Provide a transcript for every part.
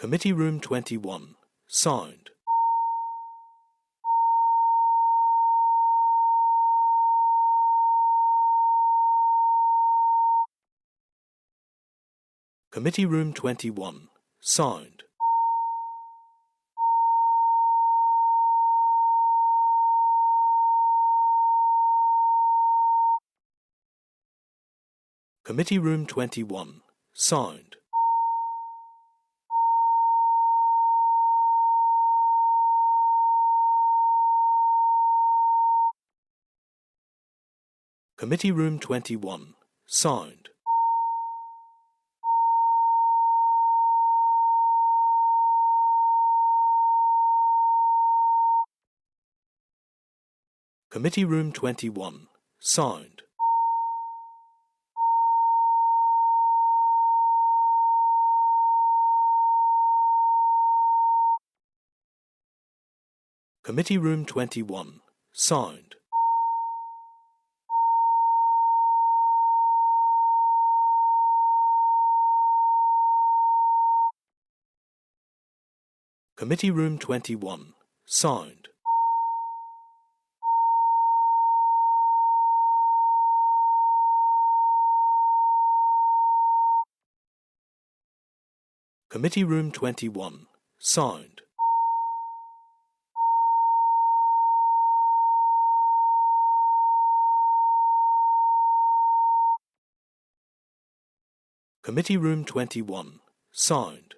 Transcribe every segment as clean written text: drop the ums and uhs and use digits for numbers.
Committee Room 21. Sound. Committee Room 21. Sound. Committee Room 21. Sound. Committee Room 21. Sound. Committee Room 21. Sound. Committee Room 21. Sound. Committee Room 21. Sound. Committee Room 21. Sound. Committee Room 21. Sound.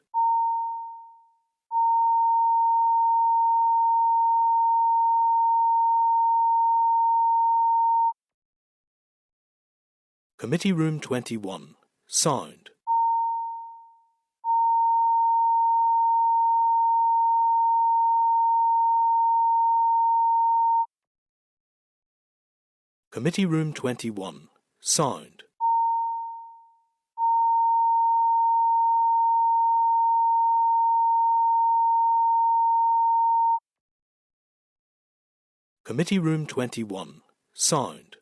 Committee Room 21. Sound. Committee Room 21. Sound. Committee Room 21. Sound.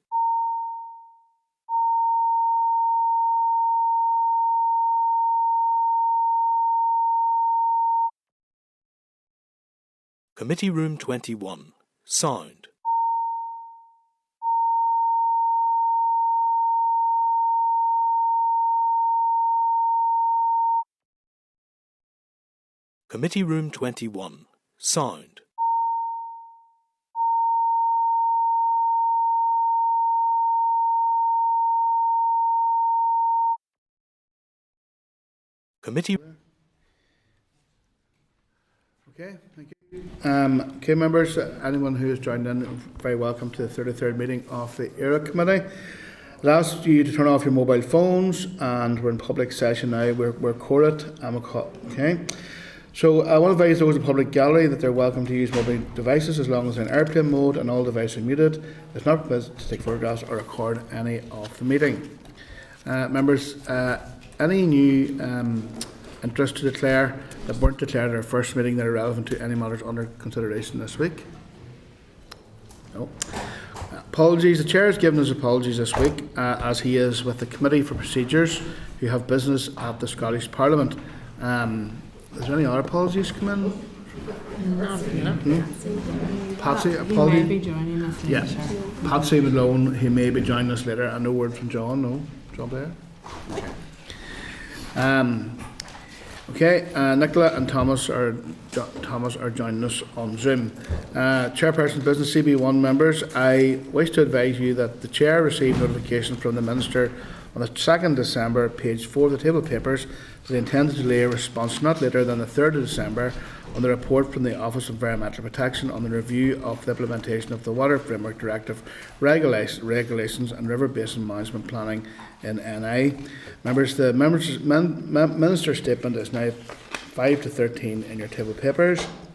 Committee Room 21. Sound. Committee Room 21. Sound. Committee. Okay, thank you. Okay, members, anyone who has joined in, very welcome to the 33rd meeting of the ERA Committee. I'd ask you to turn off your mobile phones, and we're in public session now. We're quorate. Okay. So I want to advise those in the public gallery that they're welcome to use mobile devices as long as they're in airplane mode and all devices are muted. It's not permitted to take photographs or record any of the meeting. Members, any new interest to declare that weren't declared at our first meeting that are relevant to any matters under consideration this week? No. Apologies. The Chair has given his apologies this week as he is with the Committee for Procedures who have business at the Scottish Parliament. Is there any other apologies come in? Patsy, apologies. He may be joining us later. Yes. Patsy Malone, he may be joining us later. And no word from John, no? John Blair? Okay. Nicola and Thomas are joining us on Zoom. Chairperson Business CB1 members, I wish to advise you that the Chair received notification from the Minister on the 2nd December, page 4 of the table of papers, that they intend to delay a response not later than the 3rd of December on the report from the Office of Environmental Protection on the review of the implementation of the Water Framework Directive regulations and river basin management planning in NI. Members, the Minister's statement is now 5 to 13 in your table of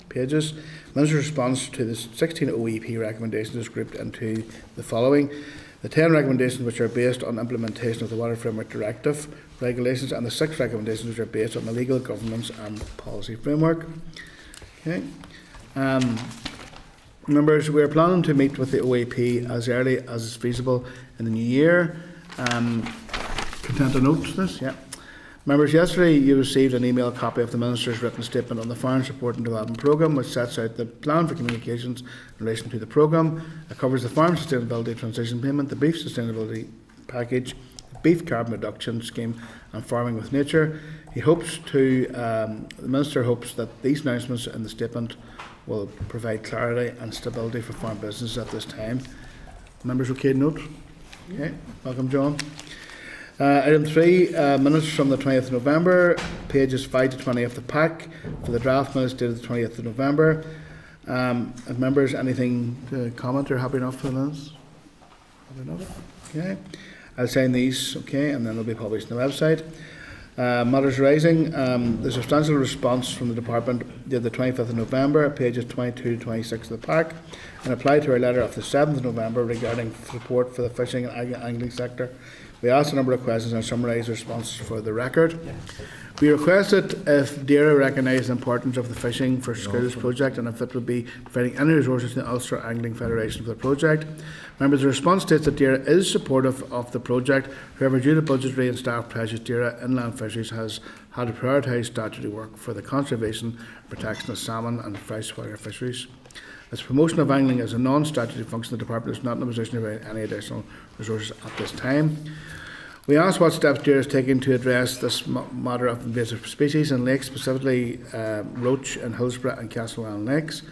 pages. Minister's response to the 16 OEP recommendations is grouped into the following. The 10 recommendations which are based on implementation of the Water Framework Directive regulations, and the 6 recommendations which are based on the legal governance and policy framework. Okay. Members, we are planning to meet with the OAP as early as is feasible in the new year. Content to note this? Yeah. Members, yesterday you received an email copy of the Minister's written statement on the Farm Support and Development Programme, which sets out the plan for communications in relation to the programme. It covers the Farm Sustainability Transition Payment, the Beef Sustainability Package, the Beef Carbon Reduction Scheme and Farming with Nature. The Minister hopes that these announcements in the statement will provide clarity and stability for farm business at this time. Members, okay to note? Okay, welcome John. Item 3, minutes from the 20th of November, pages 5 to 20 of the pack for the draft minutes dated the 20th of November. If members, anything to comment or happy enough for the minutes? Happy enough? Okay. I'll sign these, okay, and then they'll be published on the website. Matters Rising, the substantial response from the Department dated the 25th of November, pages 22 to 26 of the pack, and applied to our letter of the 7th of November regarding support for the fishing and angling sector. We asked a number of questions and summarised responses for the record. We requested if DAERA recognised the importance of the Fishing for Schools project and if it would be providing any resources to the Ulster Angling Federation for the project. Members, the response states that DAERA is supportive of the project. However, due to budgetary and staff pressures, DAERA Inland Fisheries has had to prioritise statutory work for the conservation and protection of salmon and freshwater fisheries. As promotion of angling as a non-statutory function, the Department is not in a position to provide any additional resources at this time. We asked what steps DAERA is taking to address this matter of invasive species in lakes, specifically roach in Hillsborough and Castlewellan lakes.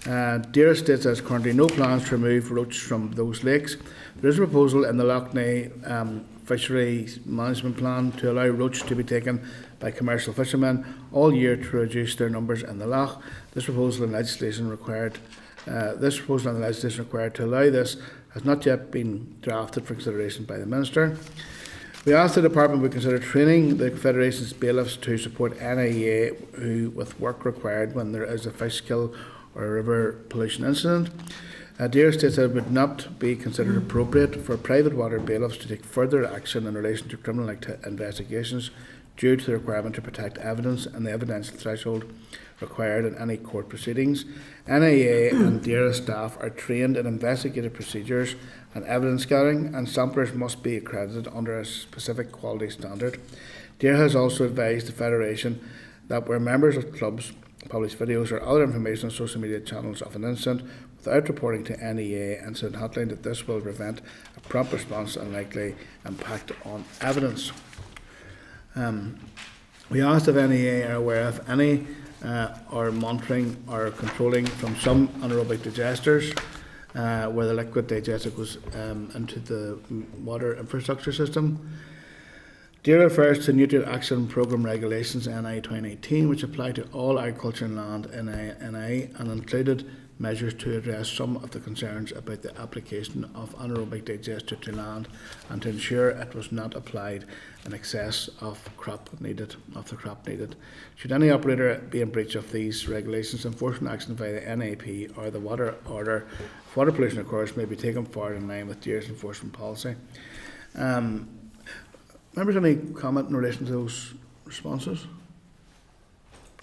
DAERA states there is currently no plans to remove roach from those lakes. There is a proposal in the Lough Neagh Fishery Management Plan to allow roach to be taken by commercial fishermen all year to reduce their numbers in the loch. This proposal on the legislation required to allow this has not yet been drafted for consideration by the Minister. We asked the Department would consider training the Federation's bailiffs to support NIA who with work required when there is a fish kill or a river pollution incident. DAERA states that it would not be considered appropriate for private water bailiffs to take further action in relation to criminal investigations due to the requirement to protect evidence and the evidential threshold required in any court proceedings. NIA and DAERA staff are trained in investigative procedures and evidence gathering, and samplers must be accredited under a specific quality standard. DAERA has also advised the Federation that where members of clubs publish videos or other information on social media channels of an incident without reporting to NEA incident hotline, that this will prevent a prompt response and likely impact on evidence. We asked if NEA are aware of any or monitoring or controlling from some anaerobic digesters where the liquid digester goes into the water infrastructure system. DAERA refers to Nutrient Action Programme Regulations NI 2018, which apply to all agriculture and land NI and included measures to address some of the concerns about the application of anaerobic digester to land and to ensure it was not applied in excess of the crop needed. Should any operator be in breach of these regulations, enforcement action via the NAP or the water order if water pollution occurs may be taken forward in line with DAERA's enforcement policy. Members, any comment in relation to those responses?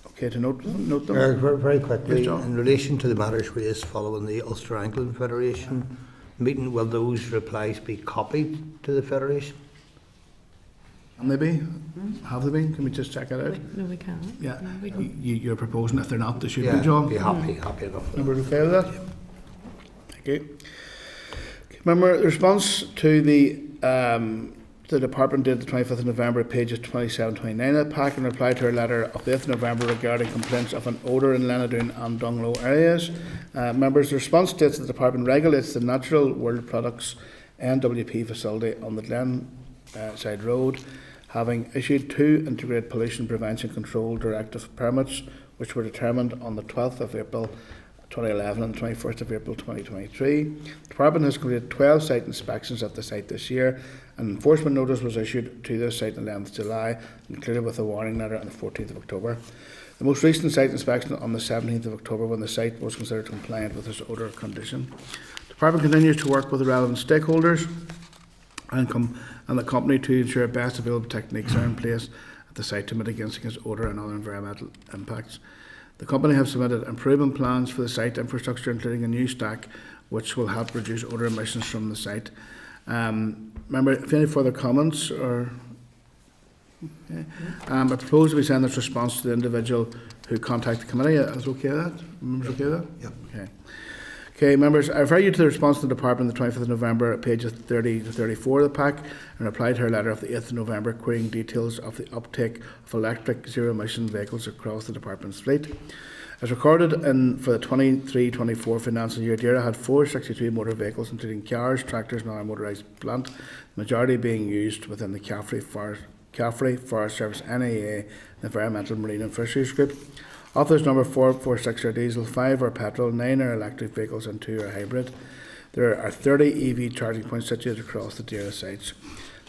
Okay, to note them. Very quickly, Yes, in relation to the matters raised following the Ulster Angling Federation meeting, will those replies be copied to the Federation? And they be? Have they been? Can we just check it out? No, we can't. Yeah. No, we don't. You're proposing if they're not, they should be, Yeah, John? be happy enough. Number okay with that? Thank you. Remember, the response to the Department dated the 25th of November, pages 27-29 of the pack, and replied to our letter of the 8th of November regarding complaints of an odour in Lenadoon and Dunglow areas. Members, the response states that the Department regulates the Natural World Products NWP facility on the Glenside Road, having issued 2 Integrated Pollution Prevention Control Directive permits, which were determined on the 12th of April 2011 and 21st of April 2023. The Department has completed 12 site inspections at the site this year. An enforcement notice was issued to this site on the 11th of July, included with a warning letter on the 14th of October. The most recent site inspection on the 17th of October, when the site was considered compliant with this odour condition. The Department continues to work with the relevant stakeholders and the company to ensure best available techniques are in place at the site to mitigate against odour and other environmental impacts. The company have submitted improvement plans for the site infrastructure, including a new stack which will help reduce odour emissions from the site. Remember, if any further comments or Okay. I propose we send this response to the individual who contacted the committee. Is okay with that? Members okay with that? Yep. Okay. Okay, members, I refer you to the response to the Department on the 25th of November at pages 30 to 34 of the pack and reply to her letter of the 8th of November querying details of the uptake of electric zero-emission vehicles across the Department's fleet. As recorded for the 23-24 financial year, DAERA had 462 motor vehicles, including cars, tractors and other motorised plant, the majority being used within the Caffrey Forest Service, NAA, and Environmental Marine and Fisheries Group. Of this number, 446 are diesel, 5 are petrol, 9 are electric vehicles and 2 are hybrid. There are 30 EV charging points situated across the DAERA sites.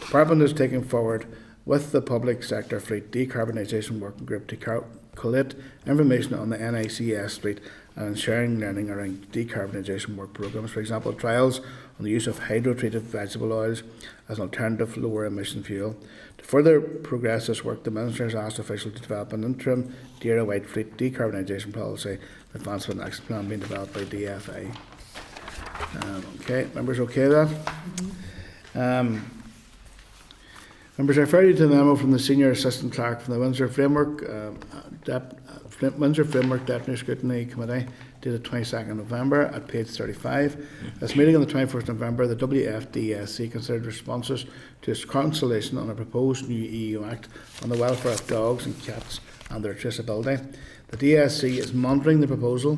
The Department is taking forward with the public sector fleet decarbonisation working group to collate information on the NICS fleet and sharing learning around decarbonisation work programmes. For example, trials on the use of hydro-treated vegetable oils as an alternative lower emission fuel. To further progress this work, the Minister has asked officials to develop an interim DAERA-wide fleet decarbonisation policy, the advancement action plan being developed by DFI. Okay, members okay with that? Members, I refer you to the memo from the Senior Assistant Clerk from the Windsor Framework Deputy Scrutiny Committee dated 22nd November at page 35. This meeting on the 21st November, the WFDSC considered responses to its consultation on a proposed new EU Act on the welfare of dogs and cats and their traceability. The DSC is monitoring the proposal,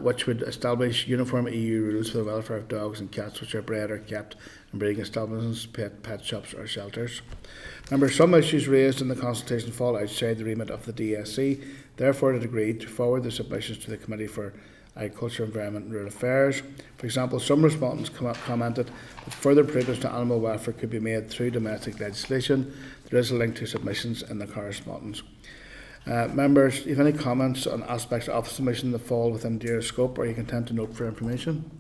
which would establish uniform EU rules for the welfare of dogs and cats which are bred or kept in breeding establishments, pet shops or shelters. Remember, some issues raised in the consultation fall outside the remit of the DSC. Therefore, it agreed to forward the submissions to the Committee for Agriculture, Environment and Rural Affairs. For example, some respondents commented that further improvements to animal welfare could be made through domestic legislation. There is a link to submissions in the correspondence. Members, if you have any comments on aspects of the submission that fall within DAERA's scope, are you content to note for information?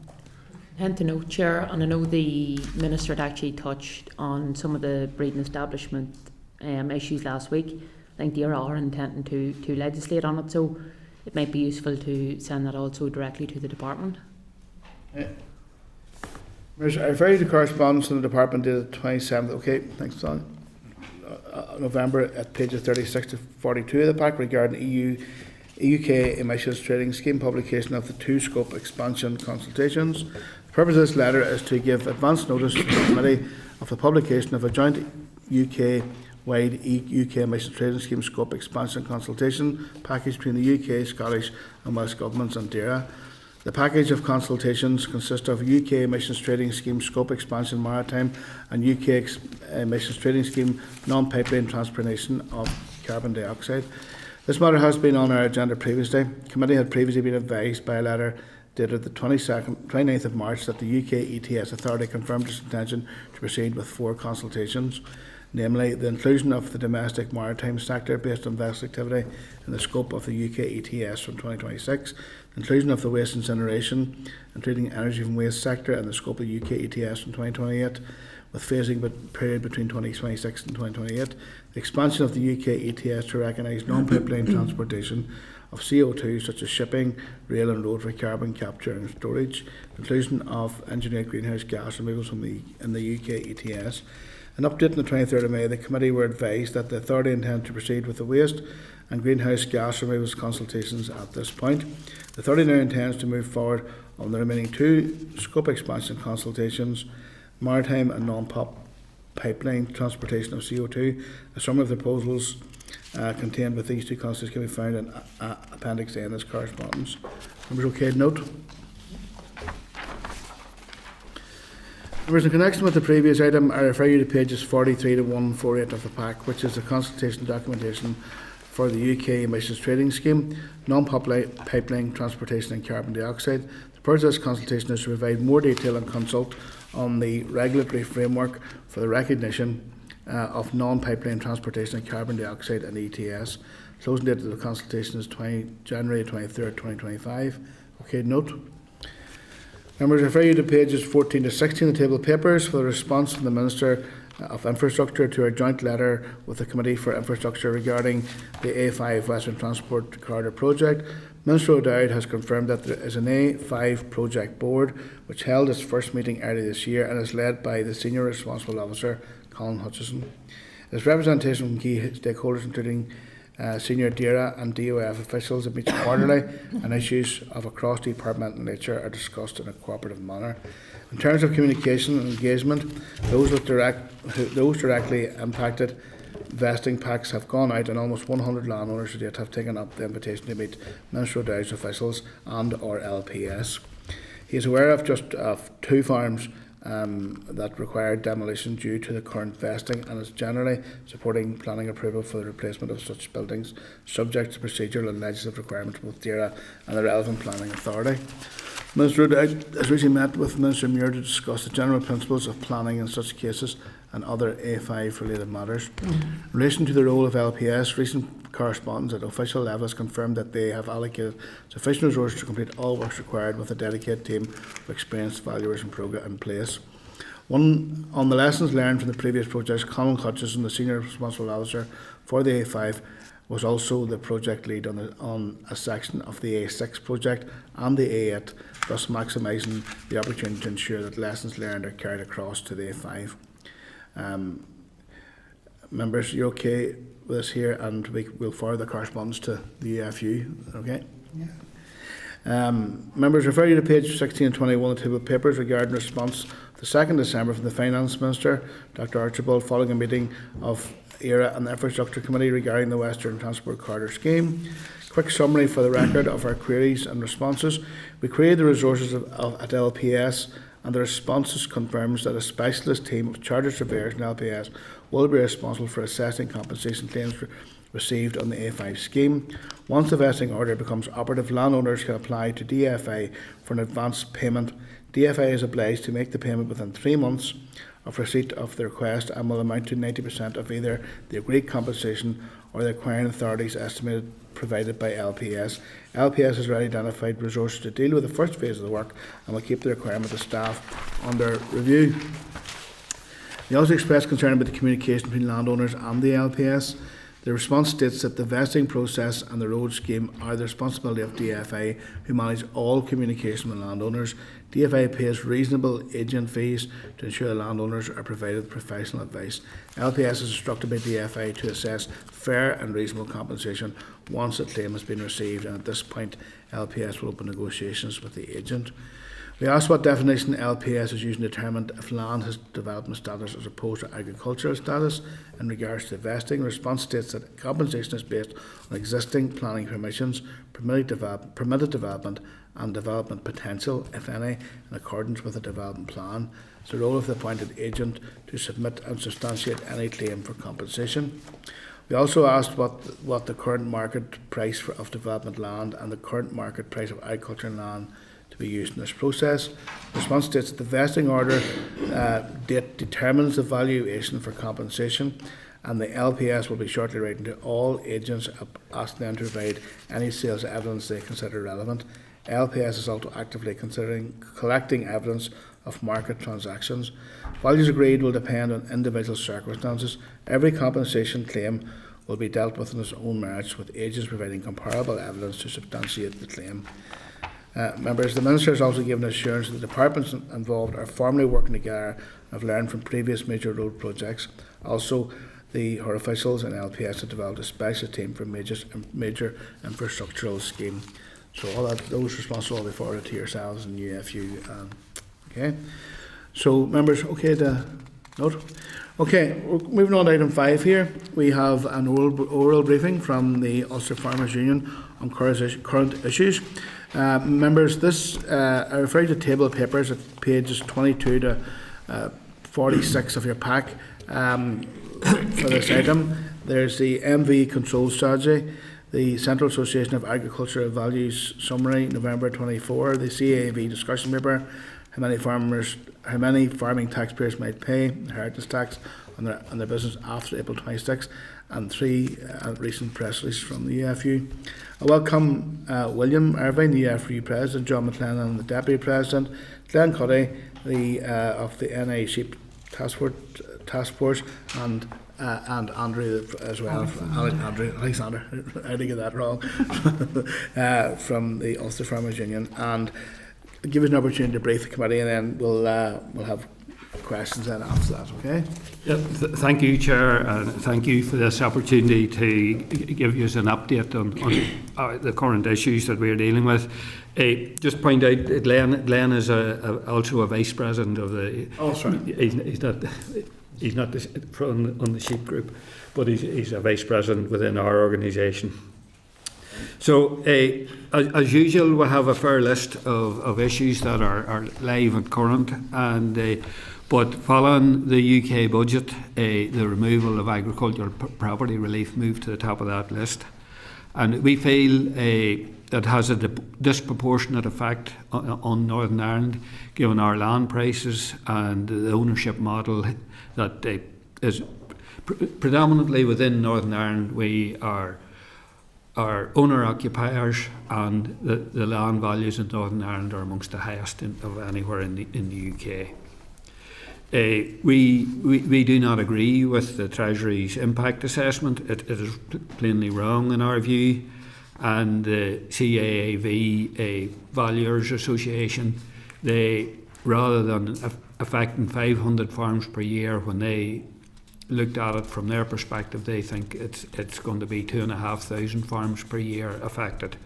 And to note, Chair, and I know the Minister had actually touched on some of the breeding establishment issues last week. I think DAERA are intending to legislate on it, so it might be useful to send that also directly to the Department. I refer you to correspondence from the Department dated 27th, okay, thanks, Don. November at pages 36 to 42 of the pack regarding UK emissions trading scheme publication of the 2 scope expansion consultations. The purpose of this letter is to give advance notice to the committee of the publication of a joint UK-wide UK emissions trading scheme scope expansion consultation package between the UK, Scottish and Welsh governments and DAERA. The package of consultations consists of UK emissions trading scheme scope expansion maritime and UK emissions trading scheme non-pipeline transportation of carbon dioxide. This matter has been on our agenda previously. The committee had previously been advised by a letter dated the 29th of March that the UK ETS Authority confirmed its intention to proceed with 4 consultations, namely the inclusion of the domestic maritime sector based on vessel activity in the scope of the UK ETS from 2026, the inclusion of the waste incineration, including energy from waste sector in the scope of the UK ETS from 2028, with phasing period between 2026 and 2028, the expansion of the UK ETS to recognise non-pipeline transportation of CO2 such as shipping, rail and road for carbon capture and storage, inclusion of engineered greenhouse gas removals in the UK ETS. An update on the 23rd of May, the committee were advised that the authority intended to proceed with the waste and greenhouse gas removals consultations at this point. The authority now intends to move forward on the remaining 2 scope expansion consultations, maritime and non-pop pipeline transportation of CO2. A summary of the proposals contained with these 2 consultations can be found in Appendix A in this correspondence. Members okay to note? Members, in connection with the previous item, I refer you to pages 43 to 148 of the pack, which is the consultation documentation for the UK emissions trading scheme, non-pipeline transportation and carbon dioxide. The purpose of this consultation is to provide more detail and consult on the regulatory framework for the recognition of non-pipeline transportation of carbon dioxide and ETS. Closing date of the consultation is January 23rd, 2025. Okay, note. Members, I refer you to pages 14 to 16 of the table of papers for the response from the Minister of Infrastructure to our joint letter with the Committee for Infrastructure regarding the A5 Western Transport Corridor project. Minister O'Dowd has confirmed that there is an A5 project board which held its first meeting earlier this year and is led by the Senior Responsible Officer, Colin Hutchison. There's representation from key stakeholders including senior DERA and DOF officials that meet quarterly, and issues of a cross-departmental nature are discussed in a cooperative manner. In terms of communication and engagement, those directly impacted vesting packs have gone out, and almost 100 landowners to date have taken up the invitation to meet Minister O'Dowd's officials and or LPS. He is aware of just 2 farms that require demolition due to the current vesting, and is generally supporting planning approval for the replacement of such buildings, subject to procedural and legislative requirements of both DERA and the relevant planning authority. Minister O'Dowd has recently met with Minister Muir to discuss the general principles of planning in such cases and other A5 related matters. In relation to the role of LPS, recent correspondence at official level has confirmed that they have allocated sufficient resources to complete all works required, with a dedicated team of experienced valuers and program in place. On the lessons learned from the previous projects, Colin Hutchison, the Senior Responsible Officer for the A5, was also the project lead on a section of the A6 project and the A8, thus maximising the opportunity to ensure that lessons learned are carried across to the A5. Members, you're okay with this here, and we'll forward the correspondence to the UFU, okay? Yeah. Members, refer you to page 16 and 21 of the table of papers regarding response the 2nd December from the Finance Minister, Dr Archibald, following a meeting of ERA and the Infrastructure Committee regarding the Western Transport Corridor Scheme. Quick summary for the record of our queries and responses. We queried the resources at LPS, and the responses confirms that a specialist team of chartered surveyors in LPS will be responsible for assessing compensation claims received on the A5 scheme. Once the vesting order becomes operative, landowners can apply to DFA for an advance payment. DFA is obliged to make the payment within 3 months of receipt of the request, and will amount to 90% of either the agreed compensation or the acquiring authority's estimated provided by LPS. LPS has already identified resources to deal with the first phase of the work, and will keep the requirement of staff under review. They also expressed concern about the communication between landowners and the LPS. The response states that the vesting process and the road scheme are the responsibility of DFA, who manage all communication with landowners. DFA pays reasonable agent fees to ensure the landowners are provided professional advice. LPS is instructed by DFA to assess fair and reasonable compensation once a claim has been received, and at this point LPS will open negotiations with the agent. We asked what definition LPS is using to determine if land has development status as opposed to agricultural status in regards to vesting. Response states that compensation is based on existing planning permissions, permitted development and development potential, if any, in accordance with the development plan. It's the role of the appointed agent to submit and substantiate any claim for compensation. We also asked what the current market price of development land and the current market price of agricultural land to be used in this process. The response states that the vesting order date determines the valuation for compensation, and the LPS will be shortly writing to all agents asking them to provide any sales evidence they consider relevant. LPS is also actively considering collecting evidence of market transactions. Values agreed will depend on individual circumstances. Every compensation claim will be dealt with on its own merits, with agents providing comparable evidence to substantiate the claim. Members, the Minister has also given assurance that the departments involved are formally working together and have learned from previous major road projects. Also, her officials and LPS have developed a special team for major infrastructural scheme. So all those responses will be forwarded to yourselves and UFU. Okay. So members, okay to note. Okay, we're moving on to item 5 here. We have an oral briefing from the Ulster Farmers Union on current issues. Members, this I refer you to table of papers at pages 22 to 46 of your pack for this item. There's the MV control strategy, the Central Association of Agricultural Values summary, November 24, the CAV discussion paper, how many farming taxpayers might pay inheritance tax on their business after April 26, and 3 recent press releases from the UFU. I welcome William Irvine, the UFU President, John McLennan, the Deputy President, Glenn Cuddy, of the NI Sheep Task Force, and Andrew as well, Alexander, I did get that wrong, from the Ulster Farmers Union, and give us an opportunity to brief the committee, and then we'll have questions then after that, okay? Thank you, Chair, and thank you for this opportunity to give you an update on the current issues that we're dealing with. Just point out, Glenn is also a Vice President of the... Oh, sorry. He's not on the sheep group, but he's a Vice President within our organisation. So, as usual, we have a fair list of issues that are live and current, and but following the UK budget, the removal of agricultural property relief moved to the top of that list, and we feel that has a disproportionate effect on Northern Ireland, given our land prices and the ownership model that is predominantly within Northern Ireland. We are owner-occupiers, and the land values in Northern Ireland are amongst the highest of anywhere in the UK. We do not agree with the Treasury's impact assessment. It is plainly wrong in our view, and the CAAV, a Valuers Association, they, rather than affecting 500 farms per year, when they looked at it from their perspective, they think it's going to be 2,500 farms per year affected,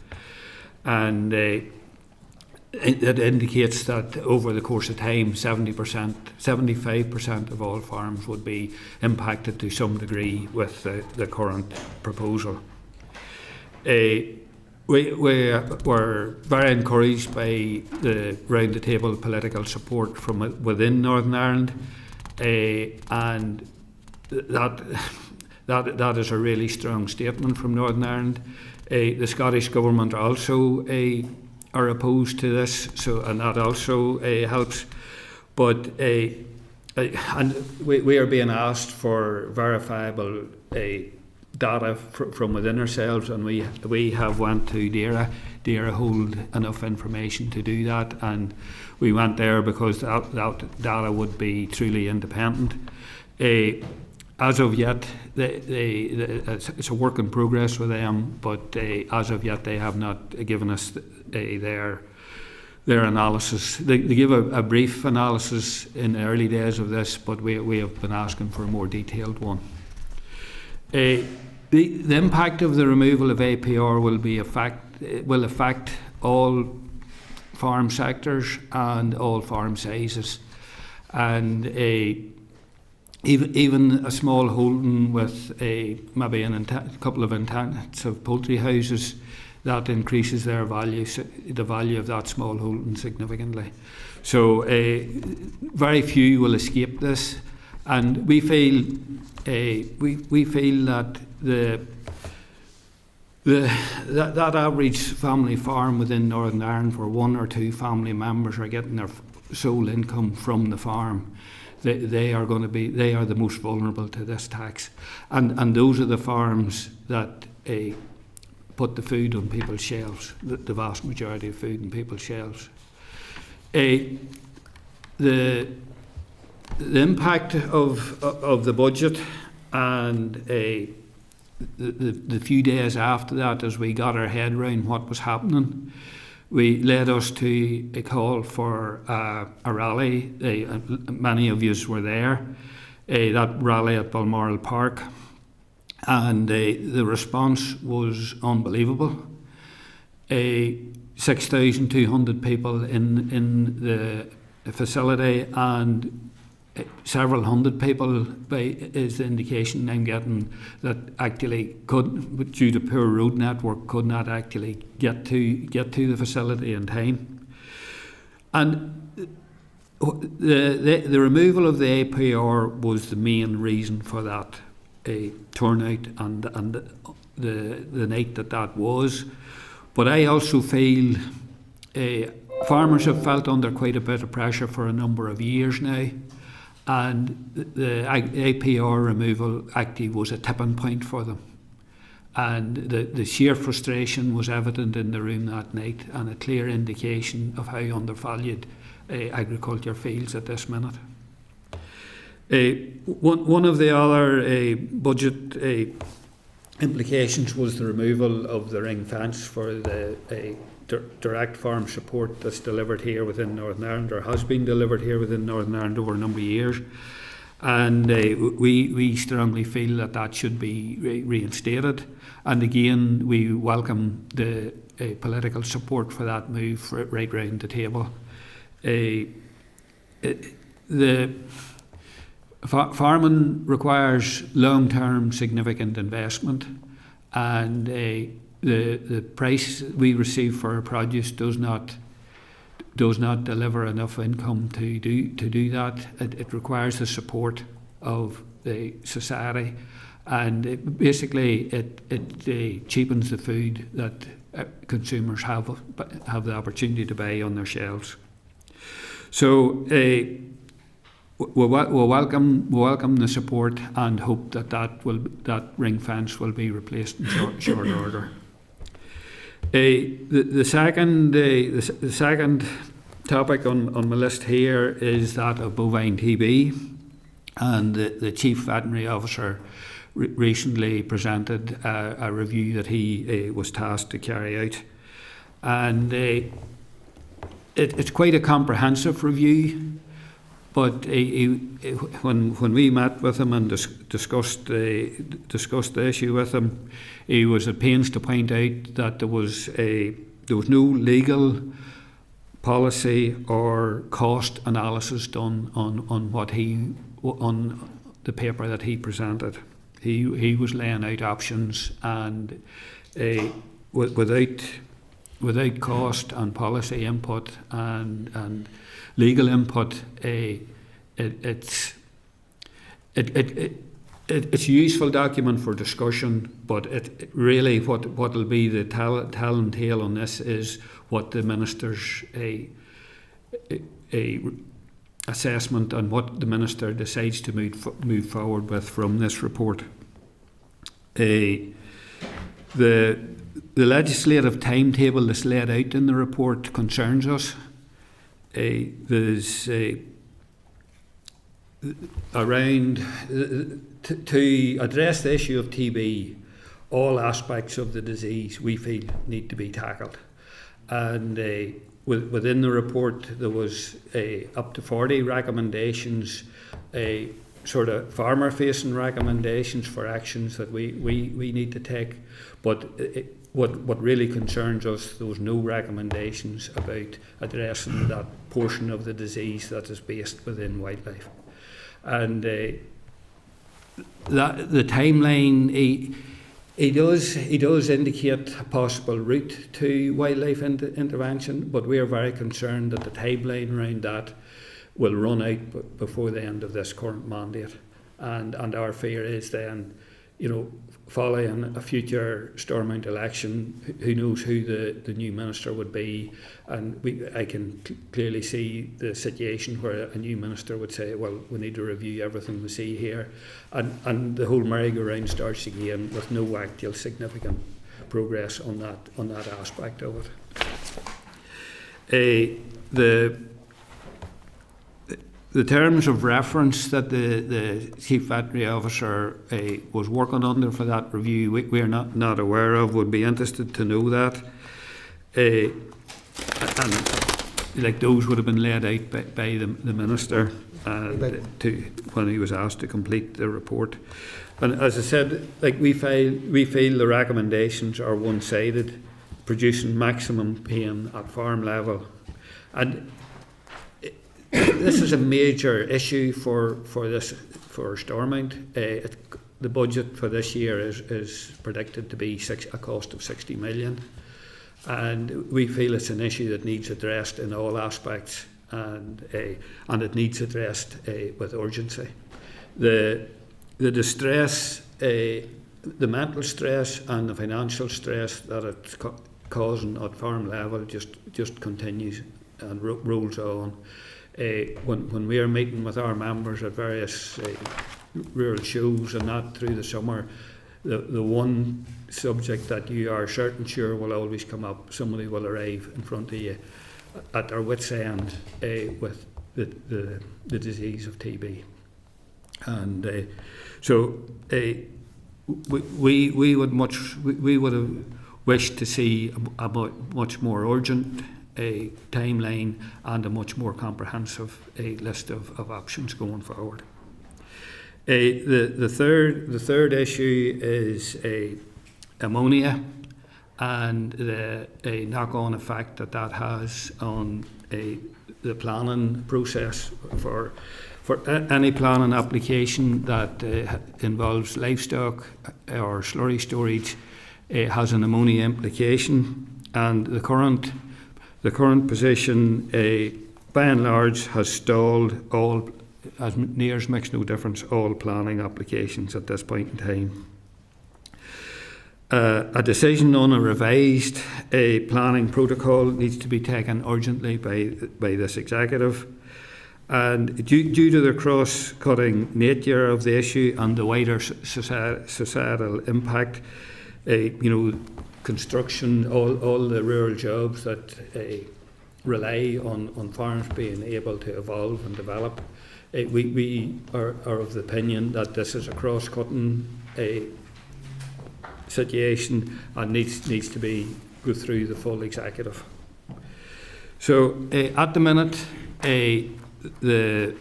and it indicates that over the course of time, 75% of all farms would be impacted to some degree with the current proposal. We're very encouraged by the round-the-table political support from within Northern Ireland, and that is a really strong statement from Northern Ireland. The Scottish Government also are opposed to this, and that also helps. But and we are being asked for verifiable data from within ourselves, and we have went to DAERA. DAERA hold enough information to do that, and we went there because that data would be truly independent. As of yet, it's a work in progress with them, but as of yet they have not given us their analysis. They give a brief analysis in the early days of this, but we have been asking for a more detailed one. The impact of the removal of APR will affect all farm sectors and all farm sizes, and even a small holding with maybe a couple of intensive poultry houses, that increases their value, the value of that small holding significantly. So very few will escape this, and we feel that that average family farm within Northern Ireland, where one or two family members are getting their sole income from the farm, they are the most vulnerable to this tax, and those are the farms that put the food on people's shelves, the vast majority of food on people's shelves. The impact of the budget and the few days after that, as we got our head around what was happening, we led us to a call for a rally. Many of you were there, that rally at Balmoral Park, and the response was unbelievable. 6,200 people in the facility, and several hundred people is the indication I'm getting that actually could, due to poor road network, could not actually get to the facility in time. And the removal of the APR was the main reason for that turnout and the night that was. But I also feel farmers have felt under quite a bit of pressure for a number of years now. And the APR removal actually was a tipping point for them. And the sheer frustration was evident in the room that night, and a clear indication of how undervalued agriculture feels at this minute. One of the other budget implications was the removal of the ring fence for the direct farm support that's delivered here within Northern Ireland, or has been delivered here within Northern Ireland over a number of years. And we strongly feel that should be reinstated. And again, we welcome the political support for that move right round the table. The farming requires long-term significant investment, and the price we receive for our produce does not deliver enough income to do that. It requires the support of the society, and it cheapens the food that consumers have the opportunity to buy on their shelves. So we'll welcome the support and hope that ring fence will be replaced in short order. The second topic on my list here is that of bovine TB, and the Chief Veterinary Officer recently presented a review that he was tasked to carry out, and it's quite a comprehensive review. But when we met with him and discussed the issue with him, he was at pains to point out that there was no legal policy or cost analysis done on the paper that he presented. He was laying out options, and without cost and policy input and legal input, it's a useful document for discussion, but it really what will be the telling tale on this is what the minister's a assessment and what the minister decides to move forward with from this report. The legislative timetable that's laid out in the report concerns us. There's around to address the issue of TB, all aspects of the disease we feel need to be tackled, and within the report there was up to 40 recommendations, sort of farmer-facing recommendations for actions that we need to take, but what really concerns us, there was no recommendations about addressing that portion of the disease that is based within wildlife. And the timeline, he does indicate a possible route to wildlife intervention, but we are very concerned that the timeline around that will run out before the end of this current mandate. And our fear is then, following a future Stormont election, who knows who the new minister would be, and I can clearly see the situation where a new minister would say, well, we need to review everything we see here, and the whole merry-go-round starts again with no actual significant progress on that aspect of it. The terms of reference that the Chief Veterinary Officer was working under for that review, we are not aware of. Would be interested to know that. And those would have been laid out by the Minister when he was asked to complete the report. And as I said, we feel the recommendations are one-sided, producing maximum pain at farm level. And this is a major issue for Stormont. The budget for this year is predicted to be a cost of 60 million, and we feel it's an issue that needs addressed in all aspects, and it needs addressed with urgency. The distress, the mental stress, and the financial stress that it's causing at farm level just continues and rolls on. When we are meeting with our members at various rural shows and that through the summer, the one subject that you are sure will always come up, somebody will arrive in front of you at their wits' end with the disease of TB. And so we would have wish to see a much more urgent timeline and a much more comprehensive list of options going forward. The third issue is ammonia and the knock-on effect that has on the planning process for any planning application that involves livestock or slurry storage. Has an ammonia implication, and the current position, by and large, has stalled all, as near as makes no difference, all planning applications at this point in time. A decision on a revised planning protocol needs to be taken urgently by this executive. And due to the cross-cutting nature of the issue and the wider societal impact, construction, all the rural jobs that rely on farms being able to evolve and develop, we are of the opinion that this is a cross-cutting situation and needs to be go through the full executive. So at the minute, the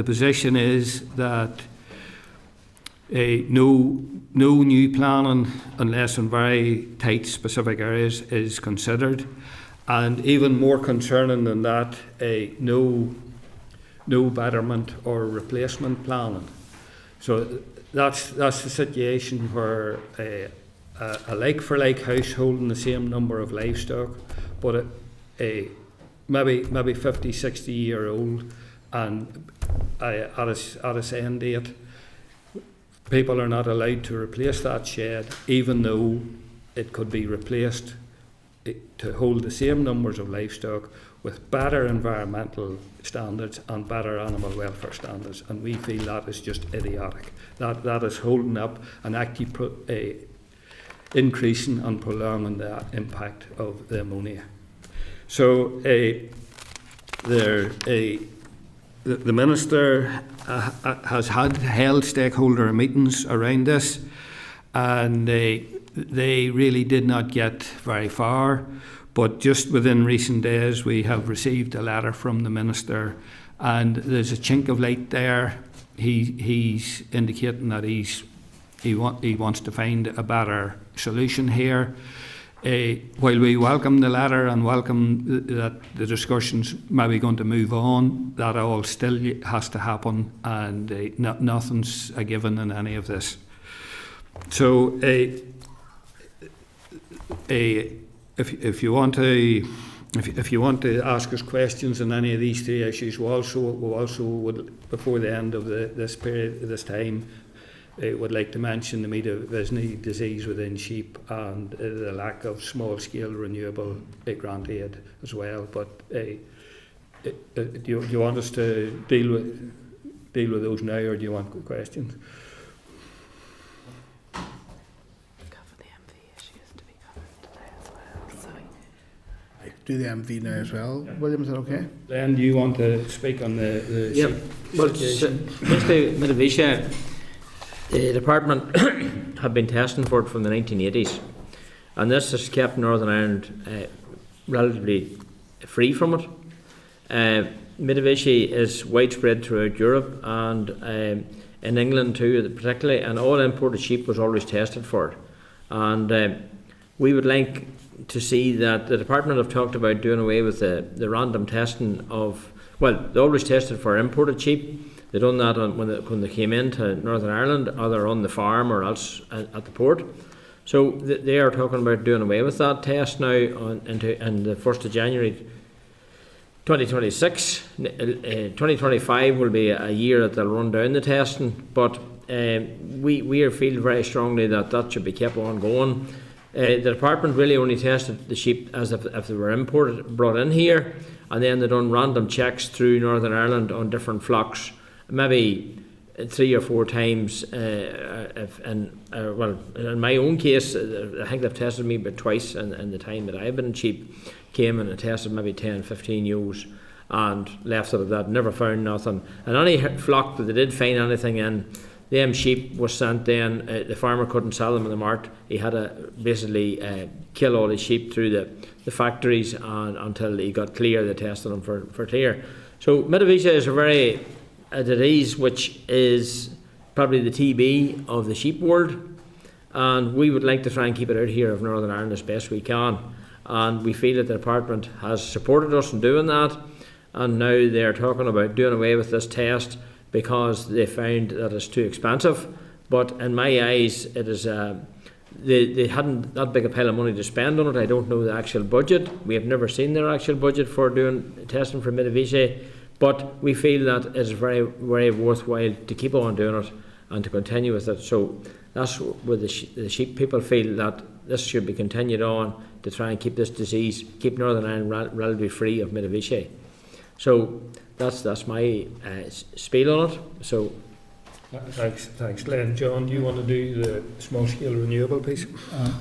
position is that no new planning unless in very tight specific areas is considered, and even more concerning than that, no betterment or replacement planning. So that's the situation where a like-for-like household in the same number of livestock, but maybe 50, 60 year old, and at its end date, people are not allowed to replace that shed, even though it could be replaced to hold the same numbers of livestock with better environmental standards and better animal welfare standards. And we feel that is just idiotic. That is holding up and actually increasing and prolonging the impact of the ammonia. So the Minister has held stakeholder meetings around this, and they really did not get very far. But just within recent days, we have received a letter from the Minister, and there's a chink of light there. He's indicating that he wants to find a better solution here. While we welcome the letter and welcome that the discussions may be going to move on, that all still has to happen, and nothing's a given in any of this. So, if you want to ask us questions on any of these three issues, we also would, before the end of this time, would like to mention the meat-of-Visney disease within sheep and the lack of small-scale renewable grant aid as well. But do you want us to deal with those now, or do you want questions? Do the MV now as well. William, is that okay? Len, do you want to speak on the yep. Well, basically, Metavisha, the department have been testing for it from the 1980s, and this has kept Northern Ireland relatively free from it. Metavisha is widespread throughout Europe and in England too, particularly, and all imported sheep was always tested for it. And we would like to see that the department have talked about doing away with the random testing of, well, they always tested for imported sheep. They done that when they came into Northern Ireland, either on the farm or else at the port. So they are talking about doing away with that test now on the 1st of January 2026. 2025 will be a year that they'll run down the testing, but we feel very strongly that should be kept on going. The department really only tested the sheep as if they were brought in here, and then they done random checks through Northern Ireland on different flocks, maybe 3 or 4 times. In my own case, I think they've tested me but twice in the time that I've been in sheep. Came and tested maybe 10, 15 ewes and left it at that. Never found nothing. And any flock that they did find anything in, them sheep was sent then, the farmer couldn't sell them in the mart. He had to basically kill all his sheep through the factories until he got clear. They tested them for clear. So Midavisa is a disease which is probably the TB of the sheep world, and we would like to try and keep it out here of Northern Ireland as best we can. And we feel that the department has supported us in doing that, and now they're talking about doing away with this test because they found that it's too expensive. But in my eyes, it is they hadn't that big a pile of money to spend on it. I don't know the actual budget. We have never seen their actual budget for doing testing for Midavisa, but we feel that it is very, very worthwhile to keep on doing it and to continue with it. So that's where the sheep people feel that this should be continued on to try and keep this disease, keep Northern Ireland relatively free of Midavisa. So that's my spiel on it. So Thanks, Glenn. John, do you want to do the small scale renewable piece?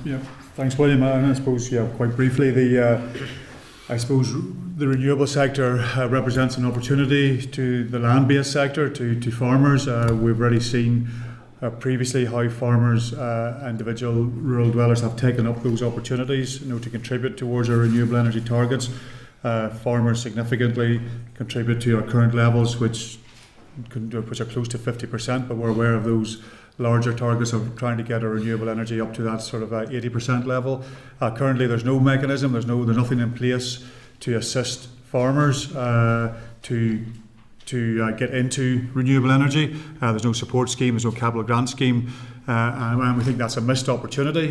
Yeah, thanks, William. And I suppose, quite briefly, I suppose the renewable sector represents an opportunity to the land-based sector, to farmers. We've already seen previously how farmers, individual rural dwellers, have taken up those opportunities, to contribute towards our renewable energy targets. Farmers significantly contribute to our current levels, which are close to 50%, but we're aware of those larger targets of trying to get our renewable energy up to that sort of 80% level. Currently, there's no mechanism, there's nothing in place to assist farmers to get into renewable energy. There's no support scheme, there's no capital grant scheme, and we think that's a missed opportunity.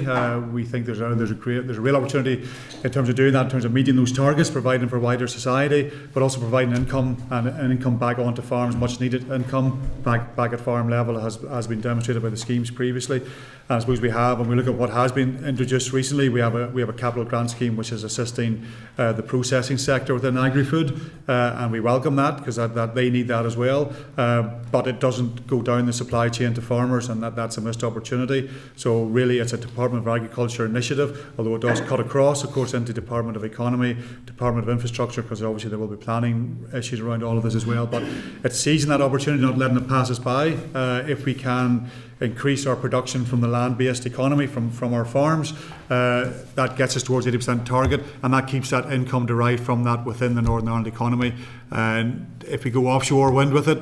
We think there's a real opportunity in terms of doing that, in terms of meeting those targets, providing for wider society, but also providing income and an income back onto farms, much needed income back at farm level, has been demonstrated by the schemes previously. And I suppose we have, when we look at what has been introduced recently, we have a capital grant scheme which is assisting the processing sector within agri-food, and we welcome that because that they need that as well. But it doesn't go down the supply chain to farmers, and that's a missed opportunity. So really, it's a Department of Agriculture initiative, although it does cut across, of course, into Department of Economy, Department of Infrastructure, because obviously there will be planning issues around all of this as well. But it's seizing that opportunity, not letting it pass us by. If we can increase our production from the land-based economy, from our farms, that gets us towards 80% target, and that keeps that income derived from that within the Northern Ireland economy. And if we go offshore wind with it,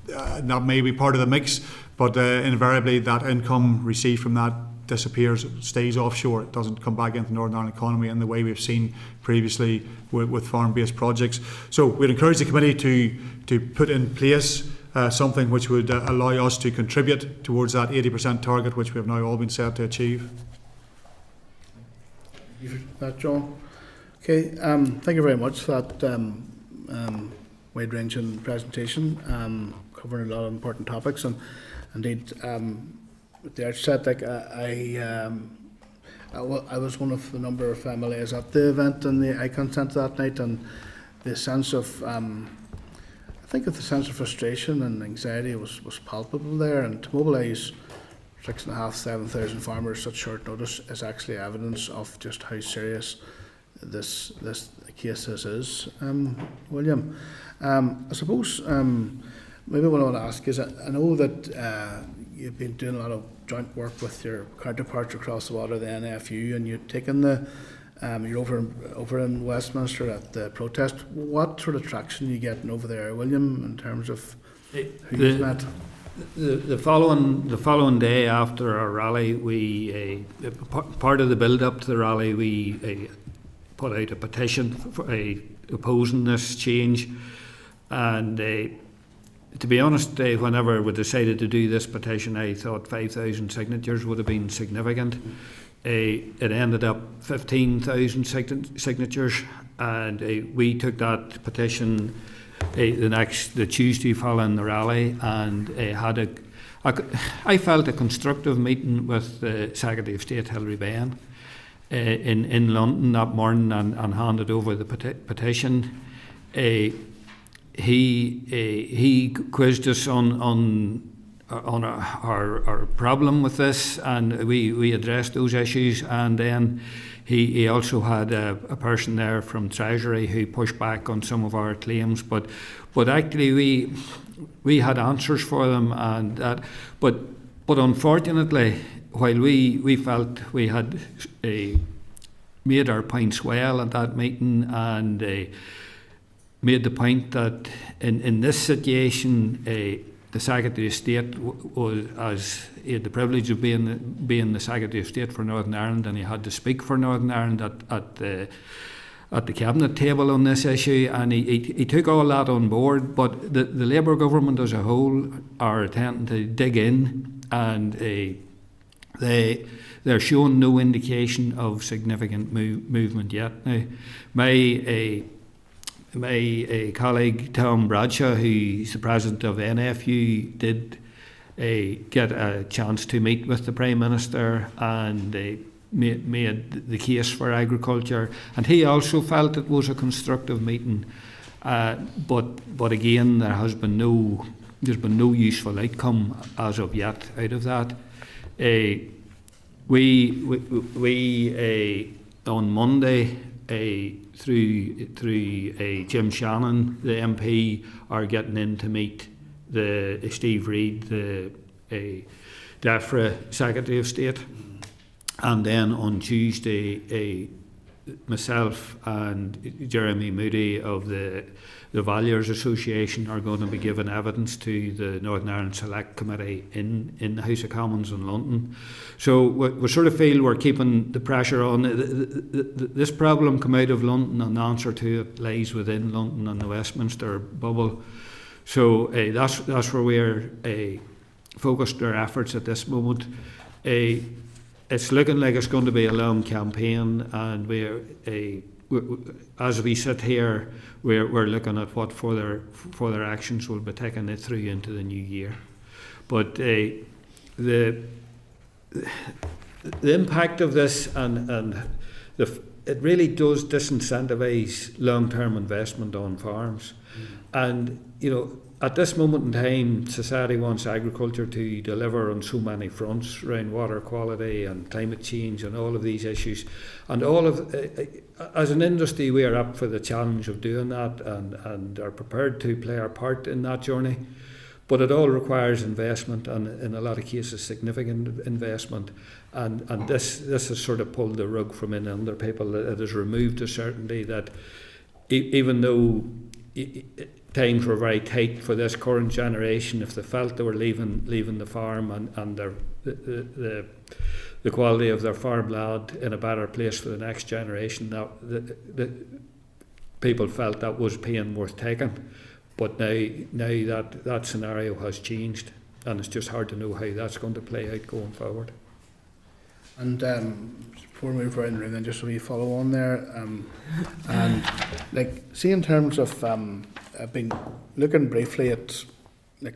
that may be part of the mix, but invariably that income received from that disappears, stays offshore. It doesn't come back into the Northern Ireland economy in the way we've seen previously with farm-based projects. So we'd encourage the committee to put in place something which would allow us to contribute towards that 80% target, which we have now all been set to achieve. Thank you for that, John. Okay, thank you very much for that wide-ranging presentation, covering a lot of important topics. And indeed, at the outset, I was one of the number of MLAs at the event in the Icon Centre that night, and the sense of I think the sense of frustration and anxiety was palpable there, and to mobilise 6,500 to 7,000 farmers such short notice is actually evidence of just how serious this case is. William, I suppose maybe what I want to ask is, I know that you've been doing a lot of joint work with your counterparts across the water, the NFU, and you've taken you're over in Westminster at the protest. What sort of traction are you getting over there, William, in terms of who you've met? The following day after our rally, we part of the build-up to the rally, we put out a petition opposing this change, and to be honest, whenever we decided to do this petition, I thought 5,000 signatures would have been significant. It ended up 15,000 signatures, and we took that petition the Tuesday following the rally, and I felt a constructive meeting with the Secretary of State Hilary Benn in London that morning, and handed over the petition. He quizzed us on our problem with this, and we addressed those issues, and then he also had a person there from Treasury who pushed back on some of our claims, but actually we had answers for them, and that, but unfortunately, while we felt we had made our points well at that meeting, and made the point that in this situation, the Secretary of State was, as he had the privilege of being the Secretary of State for Northern Ireland, and he had to speak for Northern Ireland at the cabinet table on this issue, and he took all that on board. But the Labour government as a whole are attempting to dig in, and they're showing no indication of significant movement yet. Now, my colleague Tom Bradshaw, who's the president of NFU, did get a chance to meet with the Prime Minister, and made the case for agriculture, and he also felt it was a constructive meeting. But again, there's been no useful outcome as of yet out of that. We on Monday, through Jim Shannon, the MP, are getting in to meet the Steve Reid, the DEFRA Secretary of State, and then on Tuesday, myself and Jeremy Moody of the Valuers Association are going to be giving evidence to the Northern Ireland Select Committee in the House of Commons in London. So we sort of feel we're keeping the pressure on. This problem come out of London, and the answer to it lies within London and the Westminster bubble. So that's where we're focused our efforts at this moment. It's looking like it's going to be a long campaign, and as we sit here, we're looking at what further actions will be taken it through into the new year. But the impact of this, and it really does disincentivise long-term investment on farms. And at this moment in time, society wants agriculture to deliver on so many fronts around water quality and climate change and all of these issues. And as an industry, we are up for the challenge of doing that, and are prepared to play our part in that journey. But it all requires investment, and in a lot of cases, significant investment. And this has sort of pulled the rug from in under people. It has removed the certainty that even though times were very tight for this current generation, if they felt they were leaving the farm and the quality of their farmland in a better place for the next generation, that the people felt that was pain worth taking. But now that scenario has changed, and it's just hard to know how that's going to play out going forward. And before we move around the room, then just so we follow on there, and see in terms of I've been looking briefly at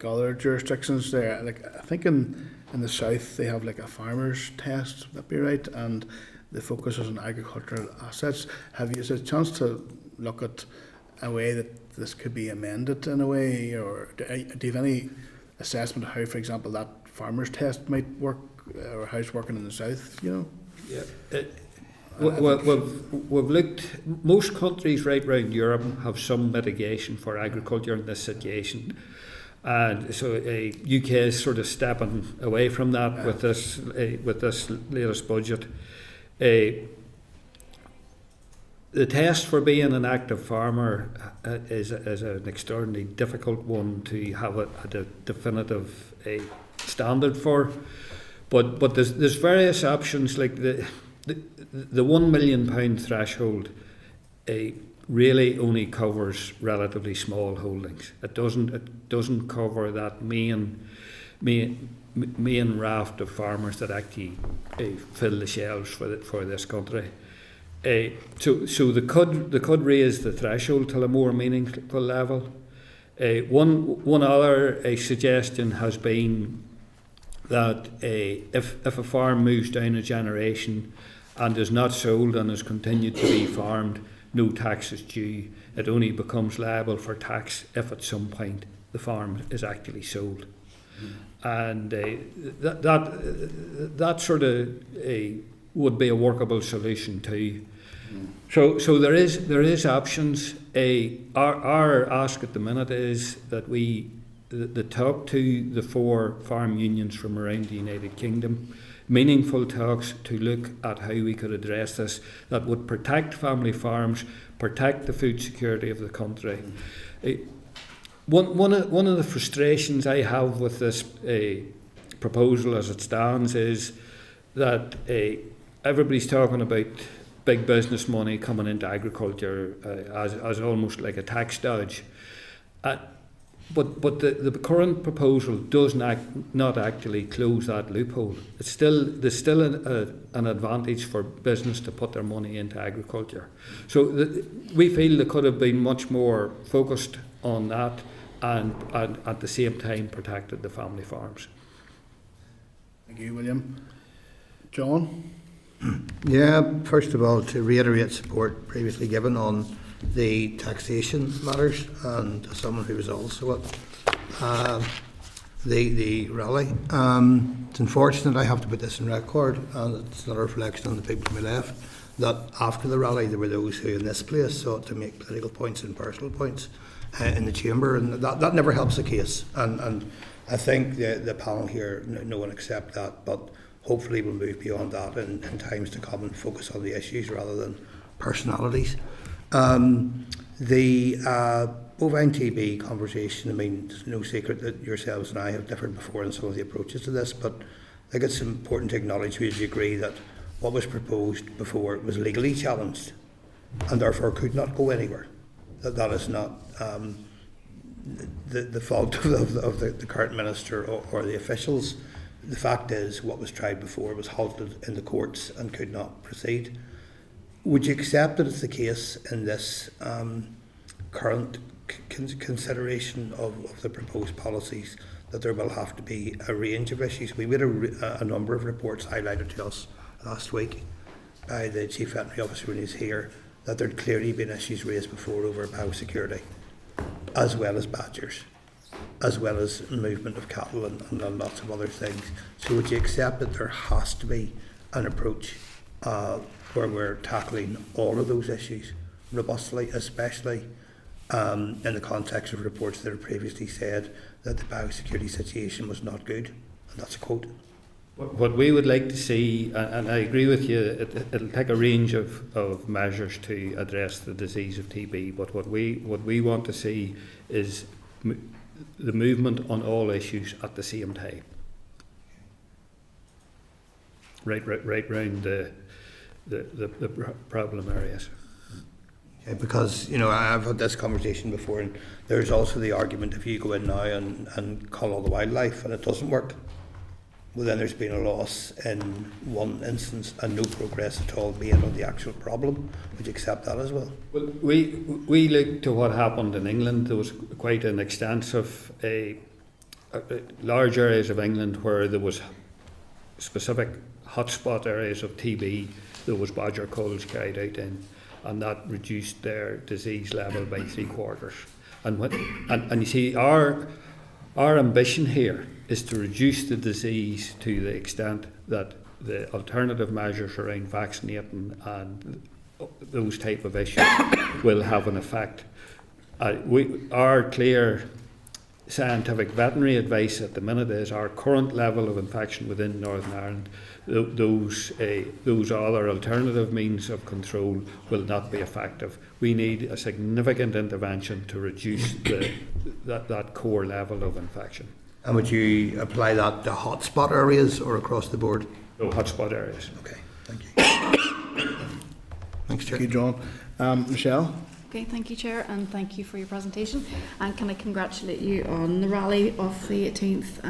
other jurisdictions there. I think in the south they have a farmers test, would that be right? And the focus is on agricultural assets. Have you had a chance to look at a way that this could be amended in a way, or do you have any assessment of how, for example, that farmers test might work, or how it's working in the south? Yeah. We've looked. Most countries right around Europe have some mitigation for agriculture in this situation, and so UK is sort of stepping away from that with this latest budget. The test for being an active farmer is an extraordinarily difficult one to have a definitive standard for, but there's various options, like the £1 million threshold really only covers relatively small holdings. It doesn't cover that main raft of farmers that actually fill the shelves for this country. So they could raise the threshold to a more meaningful level. One other suggestion has been that if a farm moves down a generation and is not sold and has continued to be farmed, no tax is due. It only becomes liable for tax if at some point the farm is actually sold. And that sort of would be a workable solution too. So there is options. Our ask at the minute is that we talk to the 4 farm unions from around the United Kingdom, meaningful talks to look at how we could address this that would protect family farms, protect the food security of the country. One of the frustrations I have with this proposal as it stands is that everybody's talking about big business money coming into agriculture as almost like a tax dodge. But the current proposal does not actually close that loophole. There's still an advantage for business to put their money into agriculture. So we feel they could have been much more focused on that and at the same time protected the family farms. Thank you, William. John? Yeah, first of all, to reiterate support previously given on the taxation matters, and as someone who was also at the rally. It's unfortunate I have to put this in record, and it's not a reflection on the people to my left, that after the rally there were those who in this place sought to make political points and personal points in the chamber, and that never helps the case. And I think the panel here no one accept that, but hopefully we'll move beyond that in times to come and focus on the issues rather than personalities. The bovine TB conversation, I mean, it's no secret that yourselves and I have differed before in some of the approaches to this, but I think it's important to acknowledge, would you agree, that what was proposed before was legally challenged and therefore could not go anywhere? That is not the fault of the current minister or the officials. The fact is, what was tried before was halted in the courts and could not proceed. Would you accept that it's the case in this current consideration of the proposed policies that there will have to be a range of issues? We had a number of reports highlighted to us last week by the Chief Veterinary Officer when he's here, that there had clearly been issues raised before over biosecurity, as well as badgers, as well as movement of cattle and lots of other things. So would you accept that there has to be an approach where we're tackling all of those issues robustly, especially in the context of reports that have previously said that the biosecurity situation was not good, and that's a quote. What we would like to see, and I agree with you, it'll take a range of measures to address the disease of TB, but what we want to see is the movement on all issues at the same time, right round the problem areas. Okay, because I've had this conversation before, and there's also the argument if you go in now and call all the wildlife and it doesn't work, well then there's been a loss in one instance and no progress at all made on the actual problem. Would you accept that as well? Well, we looked to what happened in England. There was quite an extensive, large areas of England where there was specific hotspot areas of TB. There was badger culls carried out in, and that reduced their disease level by 3/4. And you see, our ambition here is to reduce the disease to the extent that the alternative measures around vaccinating and those type of issues will have an effect. Our clear scientific veterinary advice at the minute is our current level of infection within Northern Ireland, those other alternative means of control will not be effective. We need a significant intervention to reduce that core level of infection. And would you apply that to hotspot areas or across the board? No, hotspot areas. Okay, thank you. Thanks, Chair. Thank you, John. Michelle? Okay, thank you, Chair, and thank you for your presentation. And can I congratulate you on the rally of the 18th?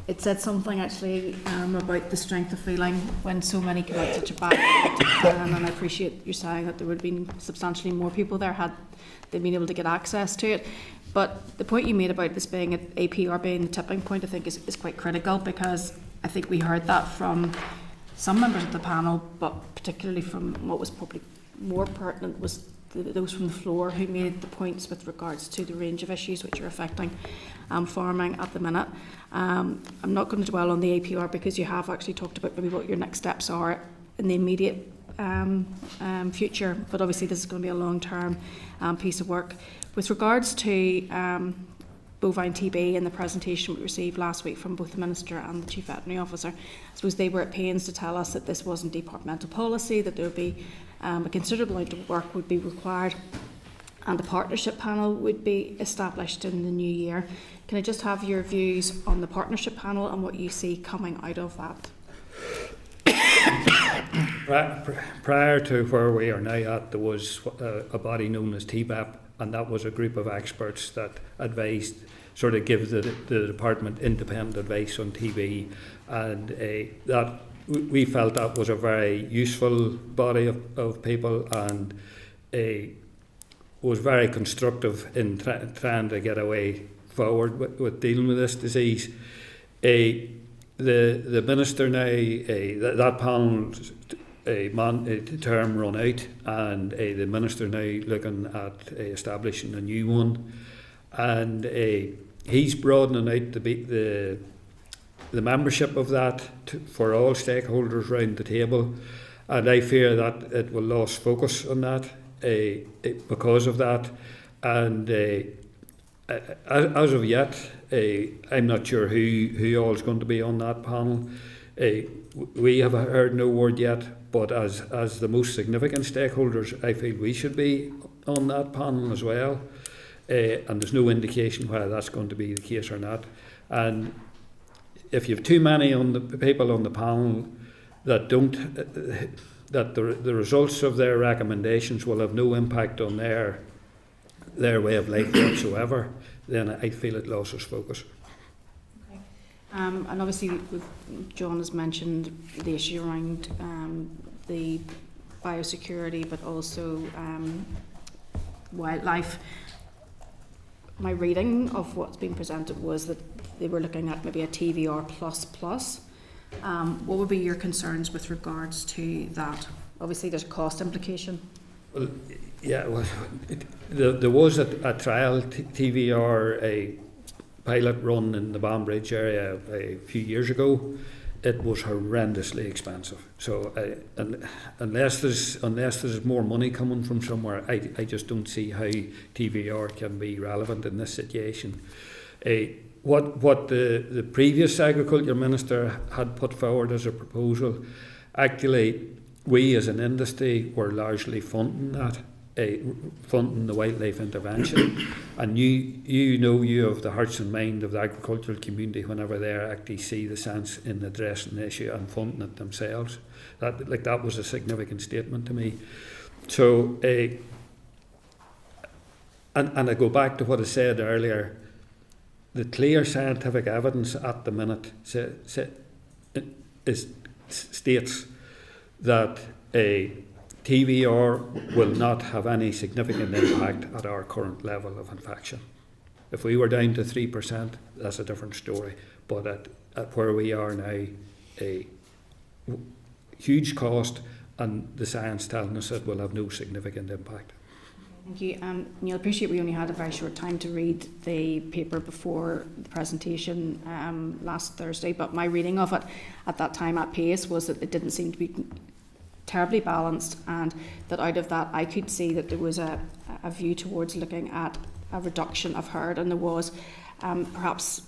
It said something actually about the strength of feeling when so many came out such a bad and I appreciate you saying that there would have been substantially more people there had they been able to get access to it. But the point you made about this being APR being the tipping point, I think is quite critical, because I think we heard that from some members of the panel, but particularly from what was probably more pertinent was those from the floor who made the points with regards to the range of issues which are affecting farming at the minute. I'm not going to dwell on the APR because you have actually talked about maybe what your next steps are in the immediate future, but obviously this is going to be a long-term piece of work. With regards to bovine TB and the presentation we received last week from both the Minister and the Chief Veterinary Officer, I suppose they were at pains to tell us that this wasn't departmental policy, that there would be a considerable amount of work would be required and a partnership panel would be established in the new year. Can I just have your views on the partnership panel and what you see coming out of that? Prior to where we are now at, there was a body known as TBAP, and that was a group of experts that advised, sort of give the department independent advice on TB, and that we felt that was a very useful body of people, and was very constructive in trying to get a way forward with dealing with this disease. The Minister now, that panel's term run out, and the Minister now looking at establishing a new one, and he's broadening out the membership of that for all stakeholders round the table, and I fear that it will lose focus on that because of that, and as of yet, I'm not sure who all is going to be on that panel. We have heard no word yet, but as the most significant stakeholders, I feel we should be on that panel as well, and there's no indication whether that's going to be the case or not. And if you have too many on the people on the panel that don't, that the results of their recommendations will have no impact on their way of life whatsoever, then I feel it loses focus. Okay. And obviously, John has mentioned the issue around the biosecurity, but also wildlife. My reading of what's been presented was that they were looking at maybe a TVR++. What would be your concerns with regards to that? Obviously, there's a cost implication. Well, yeah, well, there was a trial TVR, a pilot run in the Banbridge area a few years ago. It was horrendously expensive. So unless there's more money coming from somewhere, I just don't see how TVR can be relevant in this situation. What the previous Agriculture Minister had put forward as a proposal, actually we as an industry were largely funding that, funding the wildlife intervention, and you have the hearts and mind of the agricultural community whenever they actually see the sense in addressing the issue and funding it themselves. That was a significant statement to me. So, and I go back to what I said earlier. The clear scientific evidence at the minute states that a TVR will not have any significant impact at our current level of infection. If we were down to 3%, that's a different story. But at where we are now, a huge cost, and the science telling us it will have no significant impact. Thank you. You'll appreciate we only had a very short time to read the paper before the presentation last Thursday, but my reading of it at that time at pace was that it didn't seem to be terribly balanced, and that out of that I could see that there was a view towards looking at a reduction of herd, and there was perhaps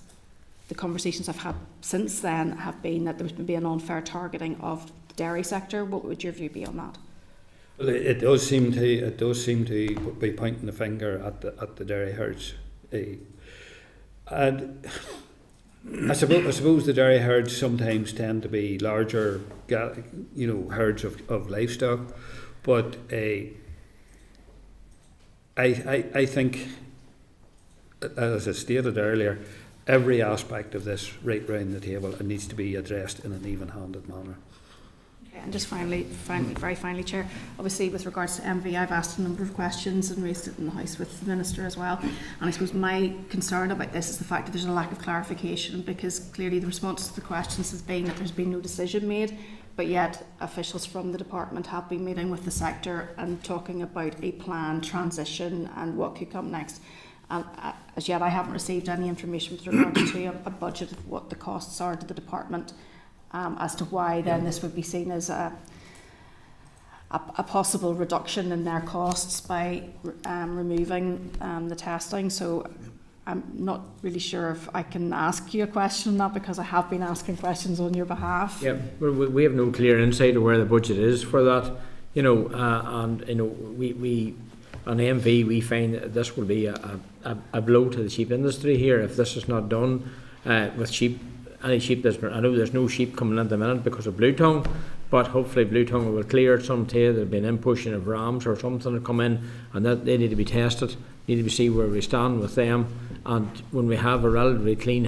the conversations I've had since then have been that there was maybe an unfair targeting of the dairy sector. What would your view be on that? Well, it does seem to be pointing the finger at the dairy herds, and I suppose the dairy herds sometimes tend to be larger, herds of livestock, but I think, as I stated earlier, every aspect of this right round the table needs to be addressed in an even-handed manner. And just very finally, Chair, obviously with regards to MV, I've asked a number of questions and raised it in the House with the Minister as well. And I suppose my concern about this is the fact that there's a lack of clarification, because clearly the response to the questions has been that there's been no decision made, but yet officials from the department have been meeting with the sector and talking about a planned transition and what could come next. And as yet, I haven't received any information with regard to a budget of what the costs are to the department, as to why then this would be seen as a possible reduction in their costs by removing the testing. So I'm not really sure if I can ask you a question on that, because I have been asking questions on your behalf. Yeah, well, we have no clear insight of where the budget is for that, you know, and you know, we on MV we find that this will be a blow to the sheep industry here if this is not done with sheep. Any sheep I know there's no sheep coming in at the minute because of blue tongue, but hopefully blue tongue will clear at some day. There'll be an inpushing of rams or something to come in, and that they need to be tested, need to be see where we stand with them. And when we have a relatively clean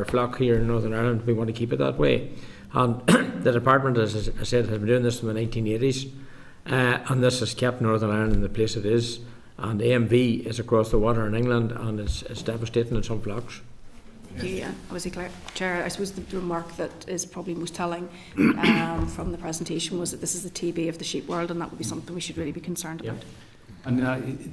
flock here in Northern Ireland, we want to keep it that way. And the department, as I said, has been doing this from the 1980s, and this has kept Northern Ireland in the place it is. And AMV is across the water in England, and it's devastating in some flocks. Yeah, obviously, Chair, I suppose the remark that is probably most telling from the presentation was that this is the TB of the sheep world, and that would be something we should really be concerned about. And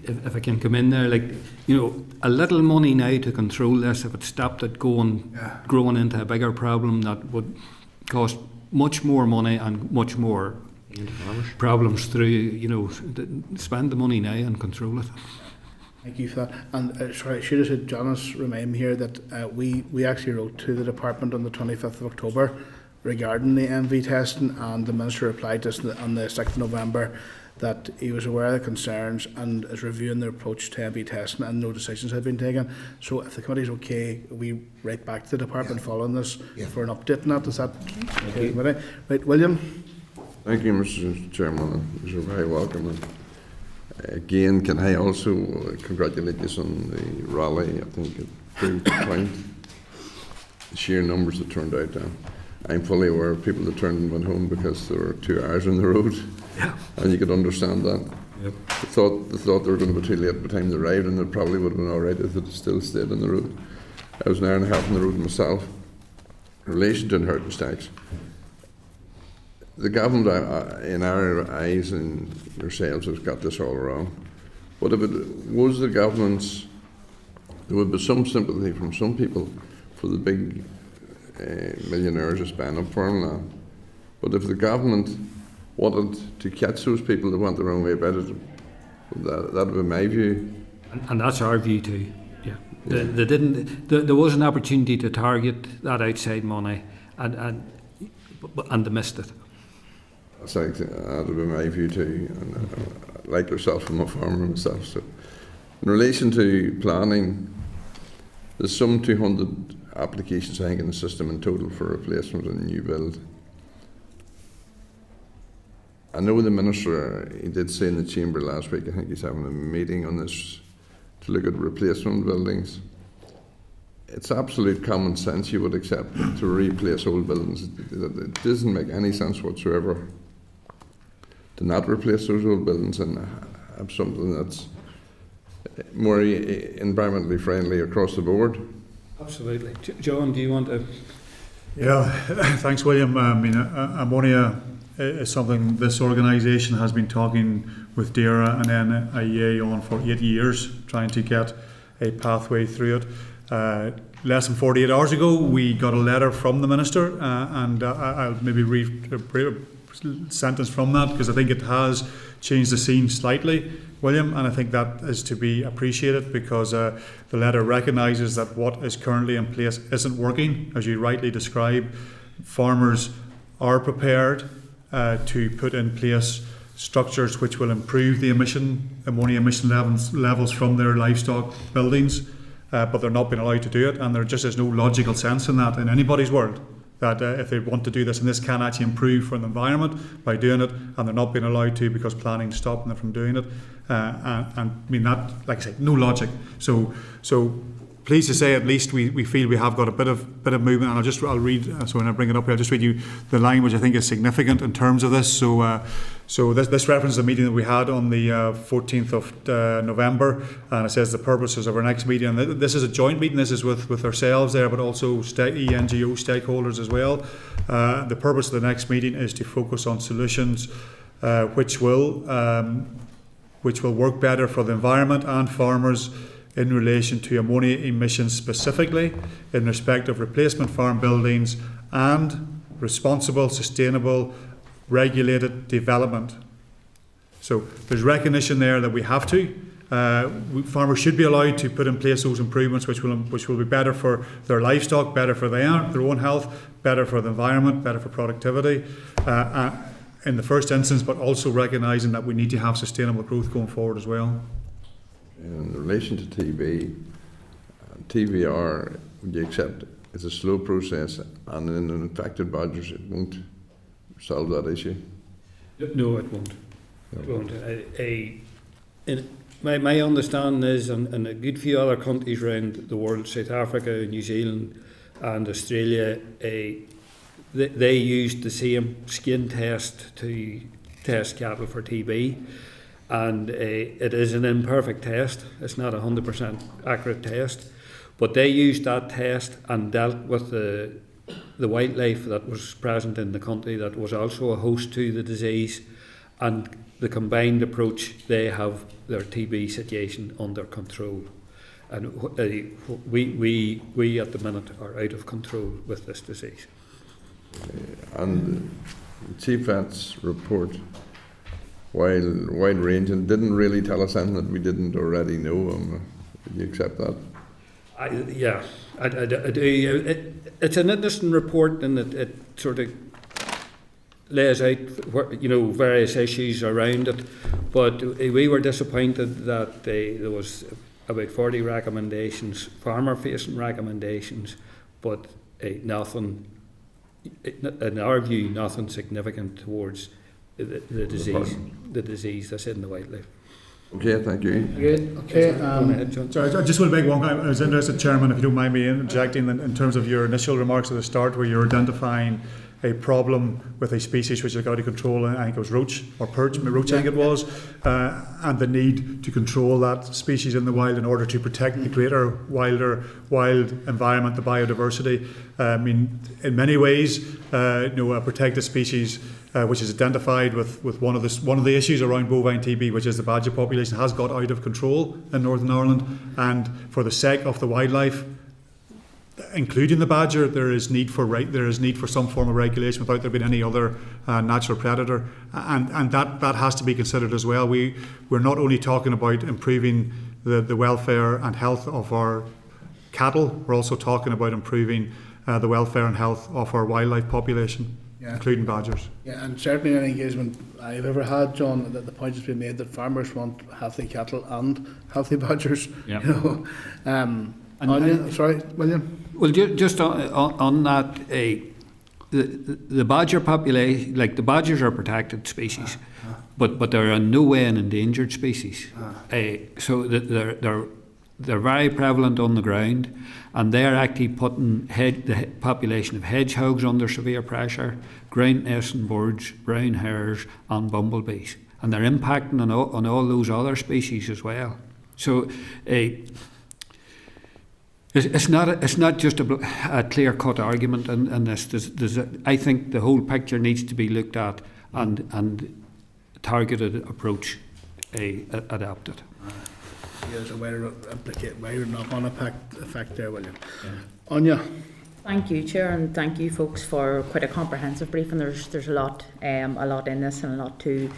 if I can come in there, like, you know, a little money now to control this, if it stopped it growing into a bigger problem, that would cost much more money and much more problems through, you know, spend the money now and control it. Thank you for that. And sorry, I should have said, Janice, remind me here that we actually wrote to the department on the 25th of October regarding the MV testing, and the Minister replied to us on the 6th of November that he was aware of the concerns and is reviewing their approach to MV testing, and no decisions have been taken. So if the committee is okay, we write back to the department following this for an update on that. Is that okay? Right, William? Thank you, Mr. Chairman. You're very welcome. And again, can I also congratulate you on the rally? I think it proved the point. The sheer numbers that turned out. I'm fully aware of people that turned and went home because there were 2 hours on the road. Yeah. And you could understand that. Yep. They thought they were going to be too late by the time they arrived, and it probably would have been alright if they still stayed on the road. I was an hour and a half on the road myself. In relation to inheritance tax, the government, in our eyes and yourselves, has got this all wrong. But if it was the government's, there would be some sympathy from some people for the big millionaires who spend up farmland. But if the government wanted to catch those people that went the wrong way about it, that would be my view. And that's our view too. Yeah. They didn't. There was an opportunity to target that outside money, and they missed it. That would be my view too. And like yourself, I'm a farmer myself. So, in relation to planning, there's some 200 applications, I think, in the system in total for replacement and new build. I know the Minister, he did say in the Chamber last week, I think he's having a meeting on this to look at replacement buildings. It's absolute common sense, you would accept, to replace old buildings. It doesn't make any sense whatsoever to not replace those old buildings and have something that's more environmentally friendly across the board. Absolutely. John, do you want to? Yeah, thanks, William. I mean, ammonia is something this organisation has been talking with DERA and NIEA on for 8 years, trying to get a pathway through it. Less than 48 hours ago, we got a letter from the Minister, and I'll maybe read a sentence from that, because I think it has changed the scene slightly, William, and I think that is to be appreciated, because the letter recognises that what is currently in place isn't working. As you rightly describe, farmers are prepared to put in place structures which will improve the ammonia emission levels from their livestock buildings, but they're not being allowed to do it, and there just is no logical sense in that in anybody's world, that if they want to do this, and this can actually improve for the environment by doing it, and they're not being allowed to because planning is stopping them from doing it, and I mean that, like I say, no logic. So pleased to say at least we feel we have got a bit of movement, and I'll read. So when I bring it up here, I'll just read you the line which I think is significant in terms of this. So this references a meeting that we had on the 14th of November, and it says the purposes of our next meeting. And this is a joint meeting. This is with ourselves there, but also NGO stakeholders as well. The purpose of the next meeting is to focus on solutions which will work better for the environment and farmers, in relation to ammonia emissions specifically in respect of replacement farm buildings and responsible, sustainable, regulated development. So there's recognition there that we have to. Farmers should be allowed to put in place those improvements which will be better for their livestock, better for their own health, better for the environment, better for productivity in the first instance, but also recognising that we need to have sustainable growth going forward as well. In relation to TB, TVR, would you accept it's a slow process, and in infected badgers it won't solve that issue? No, it won't. It won't. My understanding is, and a good few other countries around the world, South Africa, New Zealand and Australia, they used the same skin test to test cattle for TB, and it is an imperfect test. It's not a 100% accurate test, but they used that test and dealt with the wildlife that was present in the country that was also a host to the disease, and the combined approach, they have their TB situation under control. And we at the minute are out of control with this disease. And the Chief Vet's report, while wide-ranging, didn't really tell us anything that we didn't already know. Would you accept that? I do. It's an interesting report, and it sort of lays out various issues around it. But we were disappointed that there was about 40 recommendations, farmer-facing recommendations, but nothing, in our view, nothing significant towards the disease that's in the wildlife. Okay, thank you. Good. Okay. Sorry, I just want to make one comment. I was interested, Chairman, if you don't mind me interjecting, in terms of your initial remarks at the start, where you're identifying a problem with a species which is out of control. I think it was roach or perch, roach I think it was, and the need to control that species in the wild in order to protect the greater wild environment, the biodiversity. I mean, in many ways, a protected species which is identified with one of the issues around bovine TB, which is the badger population has got out of control in Northern Ireland, and for the sake of the wildlife, including the badger, there is need for some form of regulation without there being any other natural predator, and that has to be considered as well. We're not only talking about improving the welfare and health of our cattle, we're also talking about improving the welfare and health of our wildlife population, including badgers. Yeah, and certainly in any engagement I've ever had, John, that the point has been made that farmers want healthy cattle and healthy badgers. Yeah. Sorry, William. Well, just on that, the badger population, like the badgers are protected species, but they're in no way an endangered species. So they're very prevalent on the ground, and they're actually putting the population of hedgehogs under severe pressure, ground nesting birds, brown hares, and bumblebees, and they're impacting on all those other species as well. So. It's not just a clear-cut argument in this. I think the whole picture needs to be looked at and targeted approach adapted. There's a wider knock-on effect there, William. Anya. Thank you, Chair, and thank you, folks, for quite a comprehensive briefing. There's a lot in this and a lot to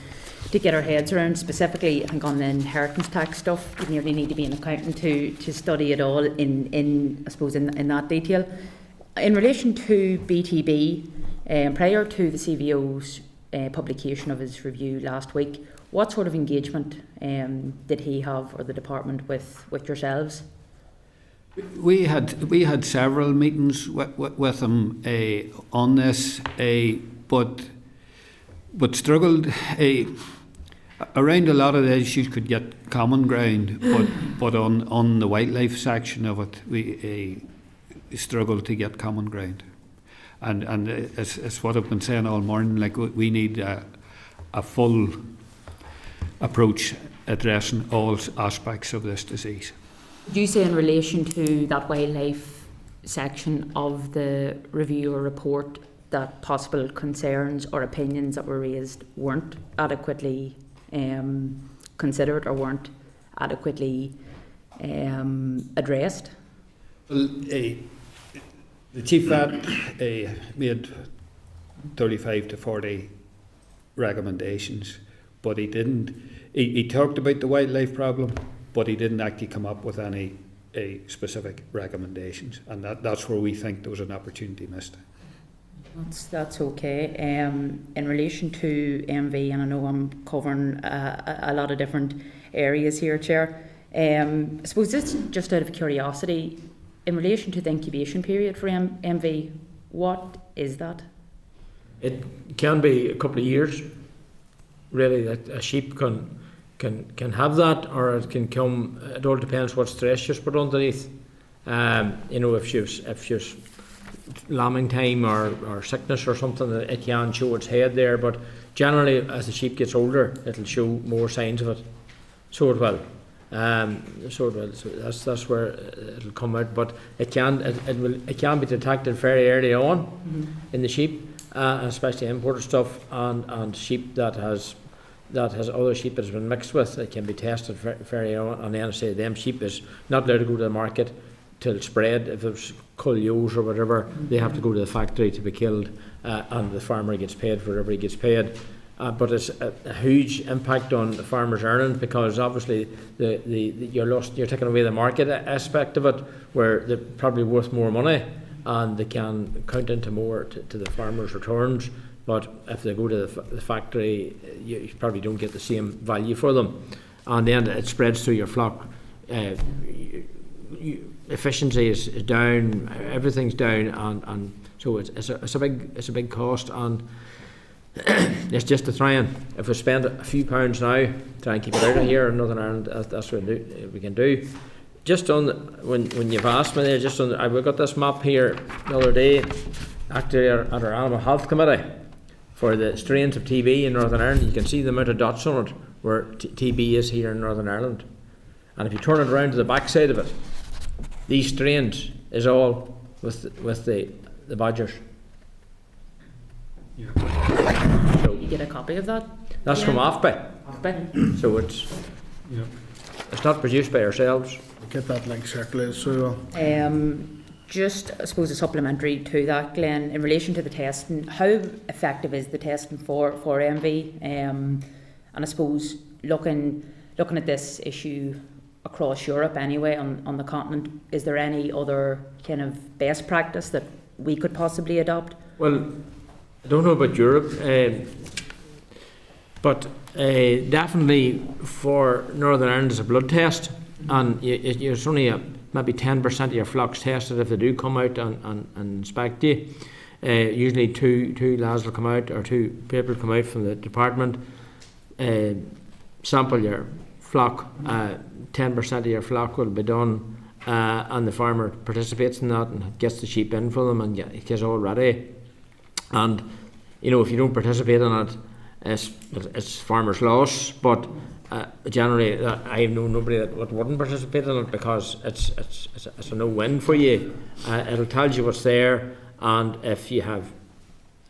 get our heads around. Specifically, I think on the inheritance tax stuff, you nearly need to be an accountant to study it all in that detail. In relation to BTB, prior to the CVO's publication of his review last week, what sort of engagement did he have, or the department, with yourselves? We had several meetings with him on this, but struggled. Around a lot of the issues could get common ground, but on the wildlife section of it, we struggled to get common ground. And it's what I've been saying all morning. Like, we need a full approach addressing all aspects of this disease. Would you say, in relation to that wildlife section of the review or report, that possible concerns or opinions that were raised weren't adequately considered or weren't adequately addressed? Well, the Chief Vet made 35 to 40 recommendations, but he didn't. He talked about the wildlife problem, but he didn't actually come up with any specific recommendations, and that's where we think there was an opportunity missed. That's okay. In relation to MV, and I know I'm covering a lot of different areas here, Chair. I suppose this, just out of curiosity, in relation to the incubation period for MV, what is that? It can be a couple of years, really, that a sheep can have that, or it can come. It all depends what stress you put underneath. If she's lambing time or sickness or something, it can show its head there. But generally, as the sheep gets older, it'll show more signs of it. So it will. So that's where it'll come out. But it can be detected very early on in the sheep, especially imported stuff and sheep that has other sheep that has been mixed with. It can be tested very early on, and then I say them sheep is not allowed to go to the market till it's bred. If it's cull-ewes or whatever, they have to go to the factory to be killed, and the farmer gets paid for whatever he gets paid. But it's a huge impact on the farmer's earnings, because obviously you're taking away the market aspect of it, where they're probably worth more money and they can count into more to the farmer's returns. But if they go to the factory, you probably don't get the same value for them, and then it spreads through your flock. Efficiency is down, everything's down, and so it's a big cost, and it's just to try and, if we spend a few pounds now, try and keep it out of here in Northern Ireland, that's what we can do. Just on when you've asked me there, we got this map here the other day, actually at our Animal Health Committee, for the strains of TB in Northern Ireland. You can see the amount of dots on it where TB is here in Northern Ireland, and if you turn it around to the back side of it, these strains is all with the badgers. Yeah. So you get a copy of that? That's from AFBI. So it's not produced by ourselves. Get that link circulated so just, I suppose, a supplementary to that, Glenn, in relation to the testing, how effective is the testing for MV? And I suppose looking at this issue across Europe anyway, on the continent, is there any other kind of best practice that we could possibly adopt? Well, I don't know about Europe, but definitely for Northern Ireland is a blood test, and there's only maybe 10% of your flocks tested if they do come out and inspect you. Usually two lads will come out, or two people come out from the department, sample your flock. 10% of your flock will be done, and the farmer participates in that and gets the sheep in for them and gets all ready. And if you don't participate in it, it's farmer's loss. But generally, I know nobody that wouldn't participate in it, because it's a no-win for you. It'll tell you what's there, and if you have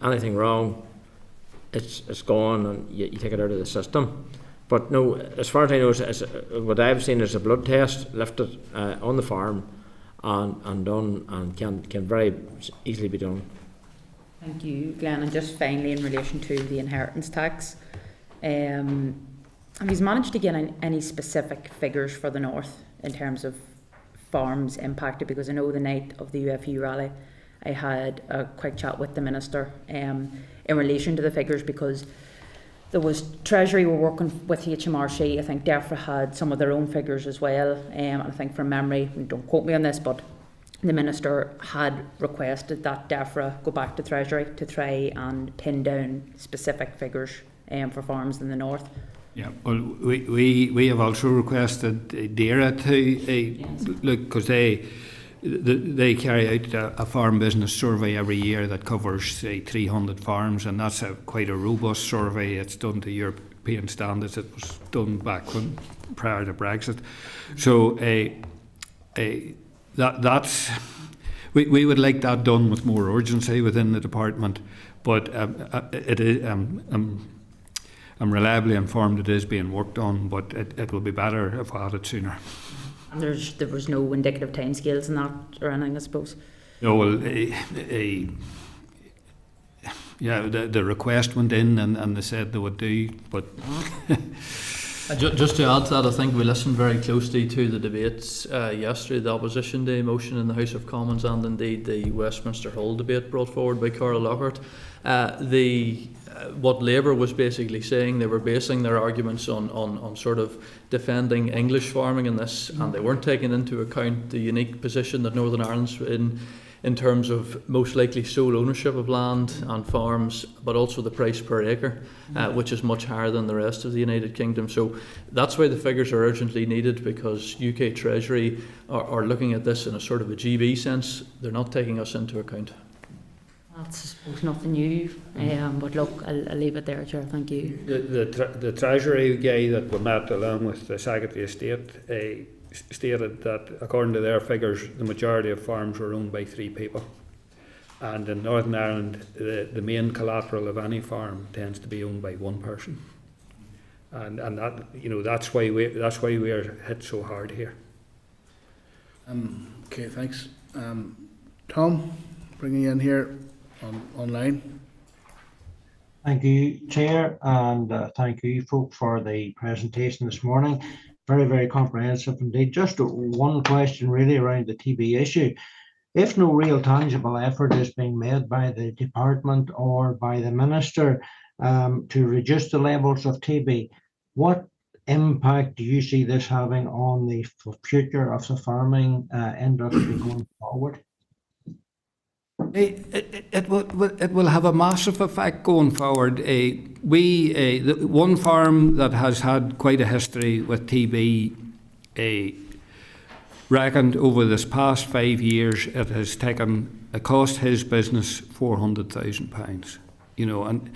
anything wrong, it's gone, and you take it out of the system. But no, as far as I know, what I've seen is a blood test lifted on the farm and done, and can very easily be done. Thank you, Glenn. And just finally, in relation to the inheritance tax, have you managed to get any specific figures for the North in terms of farms impacted? Because I know the night of the UFU rally, I had a quick chat with the Minister in relation to the figures, because there was Treasury were working with HMRC. I think DEFRA had some of their own figures as well. And I think from memory, don't quote me on this, but the Minister had requested that DEFRA go back to Treasury to try and pin down specific figures for farms in the North. Yeah, well, we have also requested DERA to look, because they carry out a farm business survey every year that covers, say, 300 farms, and that's quite a robust survey. It's done to European standards. It was done back prior to Brexit. So that's we would like that done with more urgency within the department, but I'm reliably informed it is being worked on, but it will be better if I had it sooner. And there was no indicative timescales in that or anything, I suppose. No, well, yeah, the request went in and they said they would do, but Just to add to that, I think we listened very closely to the debates yesterday, the Opposition Day motion in the House of Commons and indeed the Westminster Hall debate brought forward by Carol Lockhart. What Labour was basically saying, they were basing their arguments on sort of defending English farming in this, and they weren't taking into account the unique position that Northern Ireland's in terms of most likely sole ownership of land and farms, but also the price per acre, which is much higher than the rest of the United Kingdom. So that's why the figures are urgently needed, because UK Treasury are looking at this in a sort of a GB sense. They're not taking us into account. That's, I suppose, nothing new, but look, I'll leave it there, Chair. Thank you. the Treasury guy that we met along with the Secretary of State stated that according to their figures, the majority of farms were owned by 3 people. And in Northern Ireland, the main collateral of any farm tends to be owned by 1 person. And that, you know, that's why we are hit so hard here. Okay, thanks. Tom, bringing you in here online. Thank you, Chair, and thank you, folk, for the presentation this morning. Very, very comprehensive indeed. Just one question really around the TB issue. If no real tangible effort is being made by the department or by the Minister to reduce the levels of TB, what impact do you see this having on the future of the farming industry going forward? It will have a massive effect going forward. The one farm that has had quite a history with TB reckoned over this past 5 years it cost his business £400,000. You know, and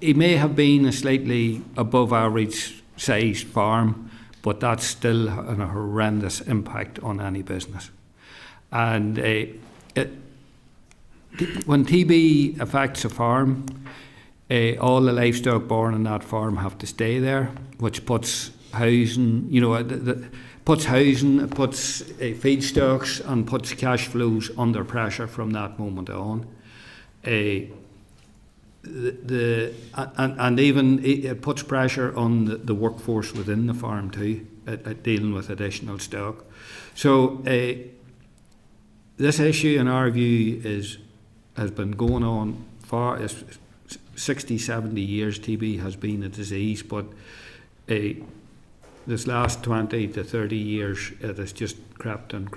he may have been a slightly above average sized farm, but that's still a horrendous impact on any business. And when TB affects a farm, all the livestock born on that farm have to stay there, which puts housing, it puts feedstocks and puts cash flows under pressure from that moment on. And even it puts pressure on the workforce within the farm too, at dealing with additional stock. So this issue, in our view, has been going on for 60, 70 years. TB has been a disease, but this last 20 to 30 years, it has just crept, and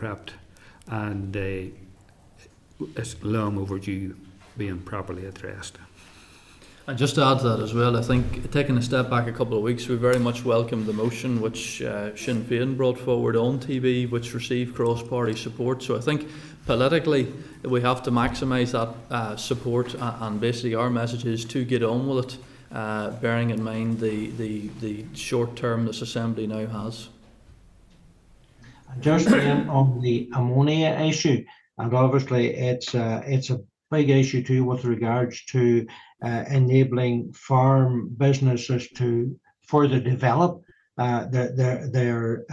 it's long overdue being properly addressed. And just to add to that as well, I think taking a step back a couple of weeks, we very much welcomed the motion which Sinn Féin brought forward on TB, which received cross-party support. So I think politically we have to maximise that support, and basically our message is to get on with it, bearing in mind the short term this Assembly now has. Just then on the ammonia issue, and obviously it's a big issue too with regards to enabling farm businesses to further develop their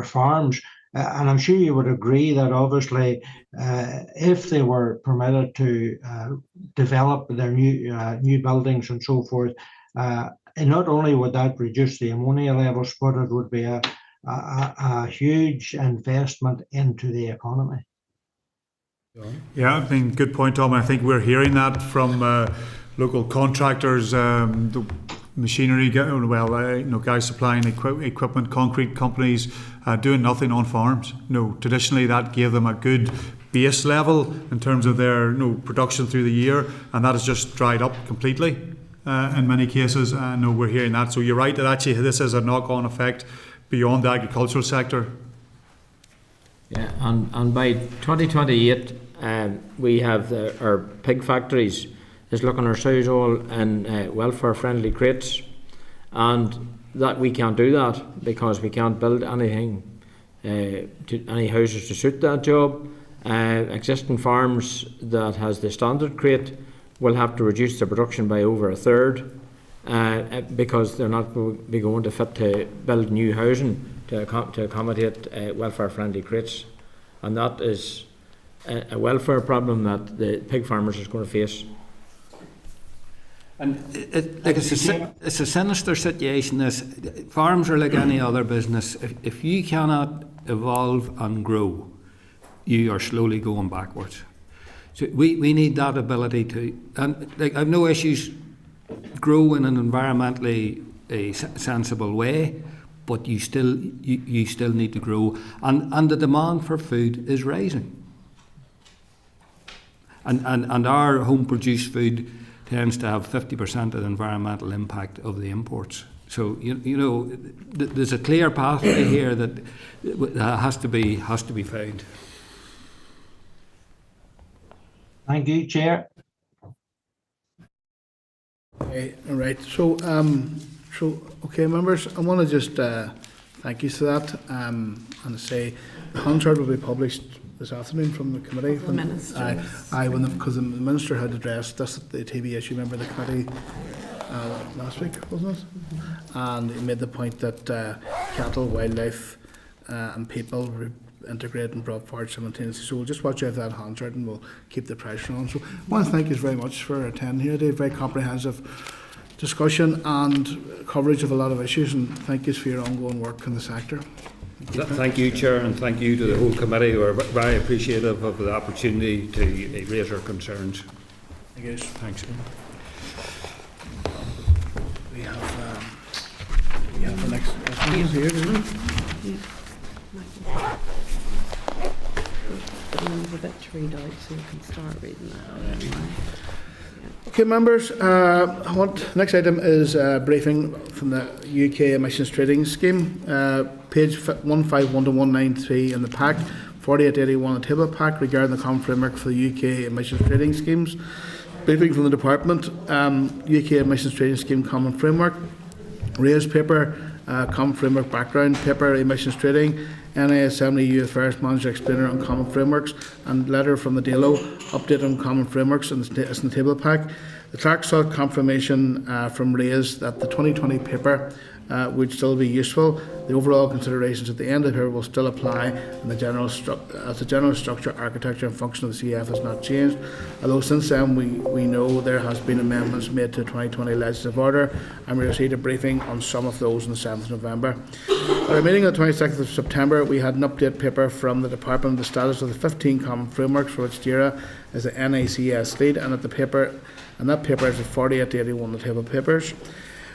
farms. And I'm sure you would agree that obviously if they were permitted to develop their new buildings and so forth, and not only would that reduce the ammonia levels, but it would be a huge investment into the economy. Yeah, I mean, good point, Tom. I think we're hearing that from local contractors, the machinery, guys supplying equipment, concrete companies doing nothing on farms. Traditionally that gave them a good base level in terms of their production through the year, and that has just dried up completely in many cases. We're hearing that. So you're right that actually this has a knock-on effect beyond the agricultural sector. Yeah, and by 2028, we have our pig factories is looking ourselves all in welfare-friendly crates, and that we can't do that because we can't build anything, any houses to suit that job. Existing farms that has the standard crate will have to reduce their production by over a third. because they're not going to be going to fit to build new housing to accommodate welfare-friendly crates, and that is a welfare problem that the pig farmers is going to face. And it's a sinister situation. Farms are like any other business. If you cannot evolve and grow, you are slowly going backwards. So we need that ability to, and I've no issues grow in an environmentally sensible way, but you still need to grow, and the demand for food is rising. And our home produced food tends to have 50% of the environmental impact of the imports. So there's a clear pathway here that has to be found. Thank you, Chair. Okay, all right. So, okay, members, I want to just thank you for that and say the Hansard will be published this afternoon from the committee. The Minister. Because the Minister had addressed this at the TV issue member of the committee last week, wasn't it? And he made the point that cattle, wildlife and people were integrated and brought forward simultaneously. So we'll just watch out for that Hansard and we'll keep the pressure on. So I want to thank you very much for attending here today. Very comprehensive discussion and coverage of a lot of issues, and thank you for your ongoing work in the sector. Thank you, Chair, and thank you to the whole committee. We're very appreciative of the opportunity to raise our concerns. Thank you. Thanks. We have the next question here, isn't it? A bit to read out, so you can start reading that out. Okay, members, next item is a briefing from the UK Emissions Trading Scheme, page 151 to 193 in the pack, 4881 in the table pack regarding the common framework for the UK Emissions Trading Schemes. Briefing from the Department, UK Emissions Trading Scheme Common Framework, raised paper, Common Framework background, paper Emissions Trading, NI Assembly EU Affairs Manager Explainer on Common Frameworks, and letter from the DLO, update on Common Frameworks is in the table pack. The Clerk sought confirmation from RAISE that the 2020 paper would still be useful. The overall considerations at the end of the paper will still apply, and the general structure, architecture and function of the CF has not changed. Although since then we know there has been amendments made to the 2020 legislative order, and we received a briefing on some of those on the 7th of November. At our meeting on the 22nd of September, we had an update paper from the Department on the status of the 15 common frameworks for which DERA is the NACS lead, and that paper is the 4881 the table papers.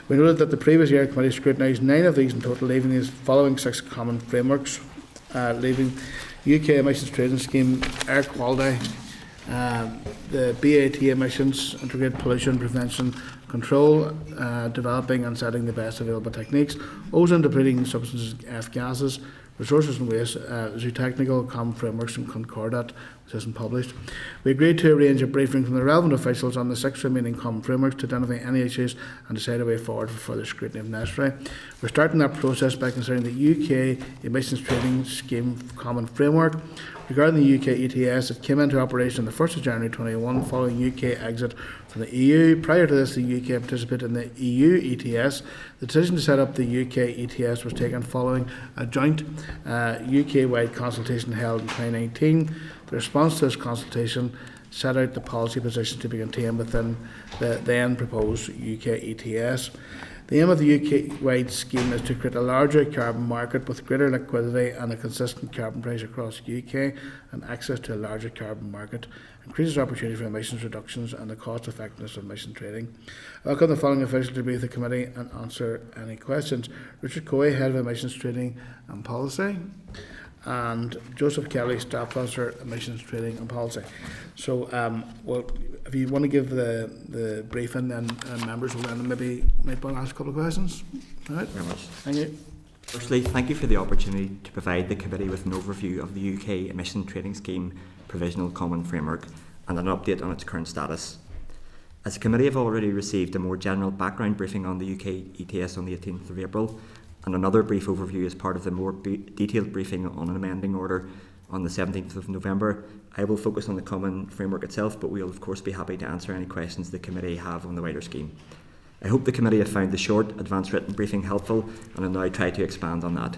We noted that the previous year committee scrutinised 9 of these in total, leaving these following 6 common frameworks, leaving UK Emissions Trading Scheme, air quality, the BAT emissions, integrated pollution prevention control, developing and setting the best available techniques, ozone depleting substances, F gases, resources and waste, zootechnical common frameworks and Concordat, which isn't published. We agreed to arrange a briefing from the relevant officials on the 6 remaining common frameworks to identify any issues and decide a way forward for further scrutiny if necessary. We're starting that process by considering the UK Emissions Trading Scheme Common Framework. Regarding the UK ETS, it came into operation on the 1st of January 2021 following UK exit from the EU. Prior to this, the UK participated in the EU ETS. The decision to set up the UK ETS was taken following a joint UK-wide consultation held in 2019. The response to this consultation set out the policy position to be contained within the then proposed UK ETS. The aim of the UK-wide scheme is to create a larger carbon market with greater liquidity and a consistent carbon price across the UK, and access to a larger carbon market increases opportunity for emissions reductions and the cost effectiveness of emission trading. I welcome the following officials to brief the committee and answer any questions. Richard Coy, Head of Emissions Trading and Policy, and Joseph Kelly, Staff Officer, Emissions Trading and Policy. So, if you want to give the briefing, then members will then maybe might want to ask a couple of questions. All right. Very much. Thank you. Firstly, thank you for the opportunity to provide the committee with an overview of the UK Emission Trading Scheme Provisional Common Framework and an update on its current status. As the committee have already received a more general background briefing on the UK ETS on the 18th of April, and another brief overview as part of the more detailed briefing on an amending order on the 17th of November, I will focus on the common framework itself, but we will of course be happy to answer any questions the committee have on the wider scheme. I hope the committee have found the short, advance written briefing helpful and will now try to expand on that.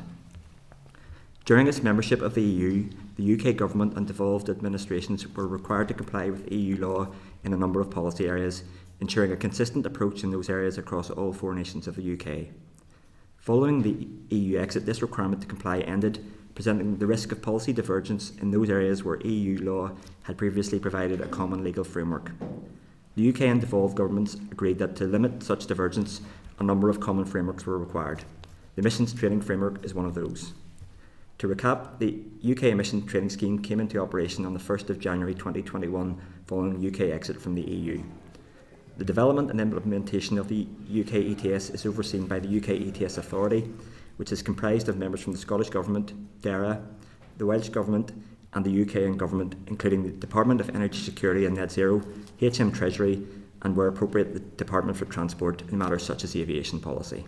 During its membership of the EU, the UK government and devolved administrations were required to comply with EU law in a number of policy areas, ensuring a consistent approach in those areas across all 4 nations of the UK. Following the EU exit, this requirement to comply ended, presenting the risk of policy divergence in those areas where EU law had previously provided a common legal framework. The UK and devolved governments agreed that to limit such divergence, a number of common frameworks were required. The emissions trading framework is one of those. To recap, the UK emission trading scheme came into operation on the 1st of January 2021 following UK exit from the EU. The development and implementation of the UK ETS is overseen by the UK ETS Authority, which is comprised of members from the Scottish Government, DERA, the Welsh Government and the UK Government, including the Department of Energy Security and Net Zero, HM Treasury and, where appropriate, the Department for Transport in matters such as aviation policy.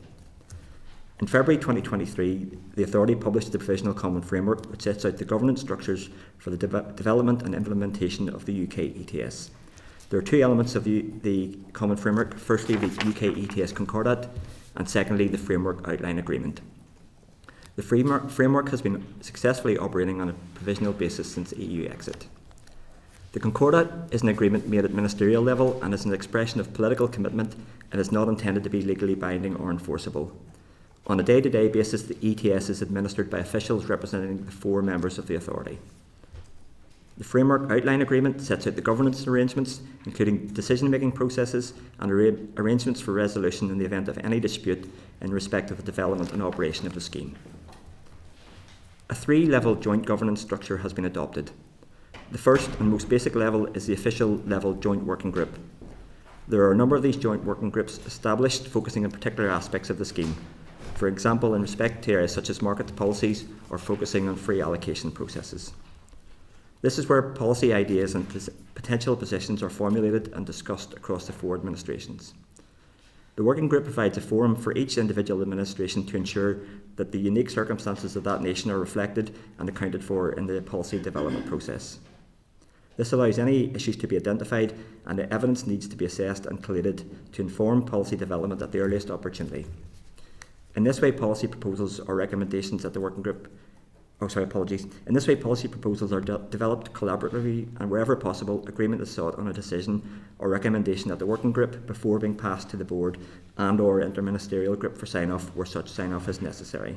In February 2023, the Authority published the Provisional Common Framework, which sets out the governance structures for the development and implementation of the UK ETS. There are 2 elements of the Common Framework. Firstly, the UK ETS Concordat, and secondly, the Framework Outline Agreement. The framework has been successfully operating on a provisional basis since EU exit. The Concordat is an agreement made at ministerial level and is an expression of political commitment and is not intended to be legally binding or enforceable. On a day-to-day basis, the ETS is administered by officials representing the 4 members of the authority. The Framework Outline Agreement sets out the governance arrangements, including decision-making processes and arrangements for resolution in the event of any dispute in respect of the development and operation of the scheme. A 3-level joint governance structure has been adopted. The first and most basic level is the official level joint working group. There are a number of these joint working groups established focusing on particular aspects of the scheme, for example in respect to areas such as market policies or focusing on free allocation processes. This is where policy ideas and potential positions are formulated and discussed across the 4 administrations. The working group provides a forum for each individual administration to ensure that the unique circumstances of that nation are reflected and accounted for in the policy development process. This allows any issues to be identified and the evidence needs to be assessed and collated to inform policy development at the earliest opportunity. In this way, policy proposals or recommendations at the working group In this way, policy proposals are developed collaboratively, and wherever possible, agreement is sought on a decision or recommendation at the working group before being passed to the board and/or interministerial group for sign-off where such sign-off is necessary.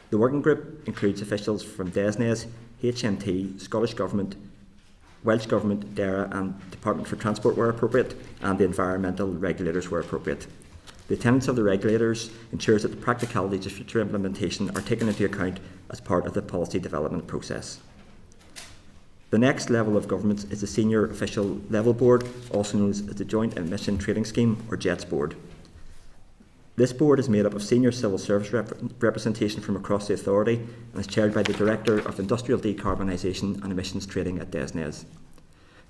The working group includes officials from DESNES, HMT, Scottish Government, Welsh Government, DERA and Department for Transport where appropriate, and the environmental regulators where appropriate. The attendance of the regulators ensures that the practicalities of future implementation are taken into account as part of the policy development process. The next level of governance is the Senior Official Level Board, also known as the Joint Emission Trading Scheme, or JETS Board. This board is made up of senior civil service representation from across the authority and is chaired by the Director of Industrial Decarbonisation and Emissions Trading at DESNES.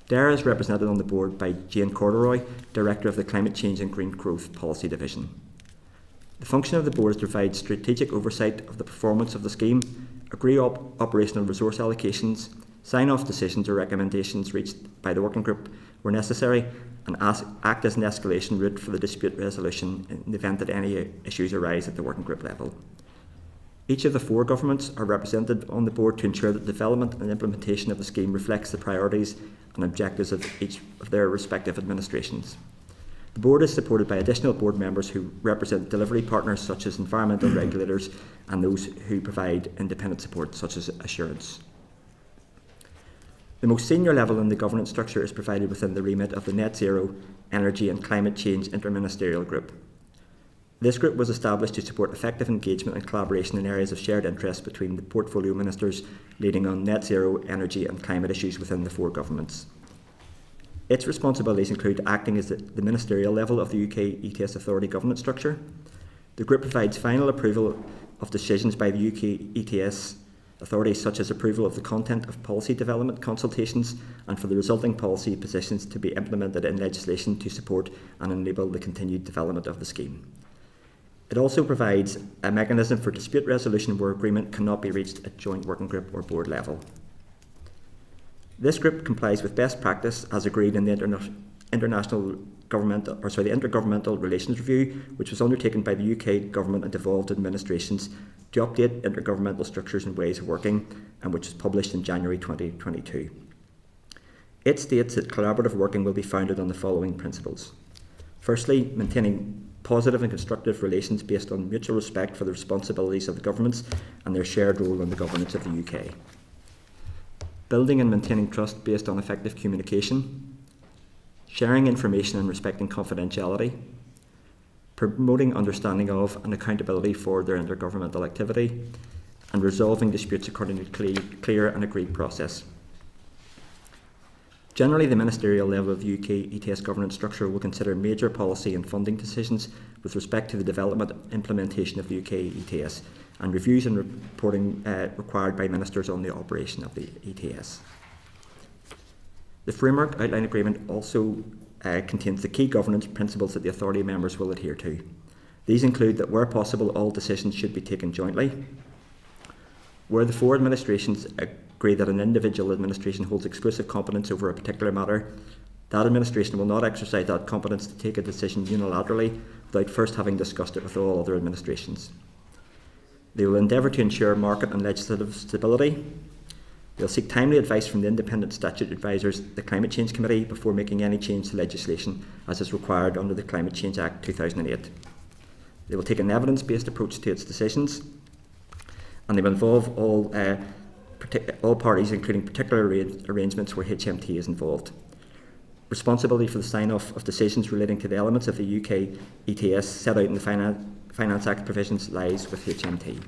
DERA is represented on the board by Jane Corduroy, Director of the Climate Change and Green Growth Policy Division. The function of the board is to provide strategic oversight of the performance of the scheme, agree operational resource allocations, sign off decisions or recommendations reached by the working group where necessary, and act as an escalation route for the dispute resolution in the event that any issues arise at the working group level. Each of the 4 governments are represented on the board to ensure that development and implementation of the scheme reflects the priorities and objectives of each of their respective administrations. The board is supported by additional board members who represent delivery partners such as environmental regulators and those who provide independent support such as assurance. The most senior level in the governance structure is provided within the remit of the Net Zero, Energy and Climate Change Interministerial Group. This group was established to support effective engagement and collaboration in areas of shared interest between the portfolio ministers leading on net zero, energy and climate issues within the 4 governments. Its responsibilities include acting as the ministerial level of the UK ETS Authority governance structure. The group provides final approval of decisions by the UK ETS Authority, such as approval of the content of policy development consultations and for the resulting policy positions to be implemented in legislation to support and enable the continued development of the scheme. It also provides a mechanism for dispute resolution where agreement cannot be reached at joint working group or board level. This group complies with best practice as agreed in the international Intergovernmental Relations Review, which was undertaken by the UK Government and devolved administrations to update intergovernmental structures and ways of working, and which was published in January 2022. It states that collaborative working will be founded on the following principles. Firstly, maintaining positive and constructive relations based on mutual respect for the responsibilities of the governments and their shared role in the governance of the UK. Building and maintaining trust based on effective communication. Sharing information and respecting confidentiality. Promoting understanding of and accountability for their intergovernmental activity. And resolving disputes according to a clear and agreed process. Generally, the ministerial level of the UK ETS governance structure will consider major policy and funding decisions with respect to the development and implementation of the UK ETS, and reviews and reporting required by ministers on the operation of the ETS. The Framework Outline Agreement also contains the key governance principles that the authority members will adhere to. These include that where possible, all decisions should be taken jointly. Where the four administrations agree that an individual administration holds exclusive competence over a particular matter, that administration will not exercise that competence to take a decision unilaterally without first having discussed it with all other administrations. They will endeavour to ensure market and legislative stability. They'll seek timely advice from the independent statute advisors, the Climate Change Committee, before making any change to legislation as is required under the Climate Change Act 2008. They will take an evidence-based approach to its decisions, and they will involve all parties, including particular arrangements where HMT is involved. Responsibility for the sign-off of decisions relating to the elements of the UK ETS set out in the Finance Act provisions lies with HMT.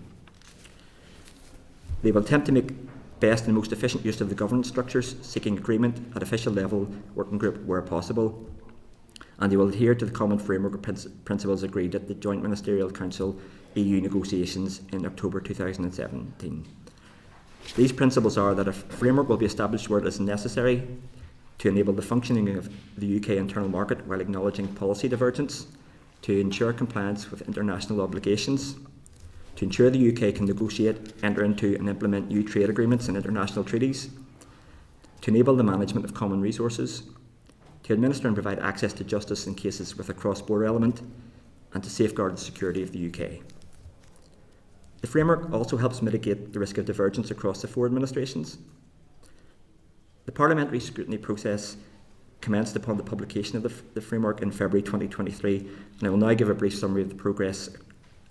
They will attempt to make best and most efficient use of the governance structures, seeking agreement at official level working group where possible, and they will adhere to the common framework principles agreed at the Joint Ministerial Council EU negotiations in October 2017. These principles are that a framework will be established where it is necessary to enable the functioning of the UK internal market while acknowledging policy divergence, to ensure compliance with international obligations, to ensure the UK can negotiate, enter into and implement new trade agreements and international treaties, to enable the management of common resources, to administer and provide access to justice in cases with a cross-border element, and to safeguard the security of the UK. The framework also helps mitigate the risk of divergence across the four administrations. The parliamentary scrutiny process commenced upon the publication of the framework in February 2023, and I will now give a brief summary of the progress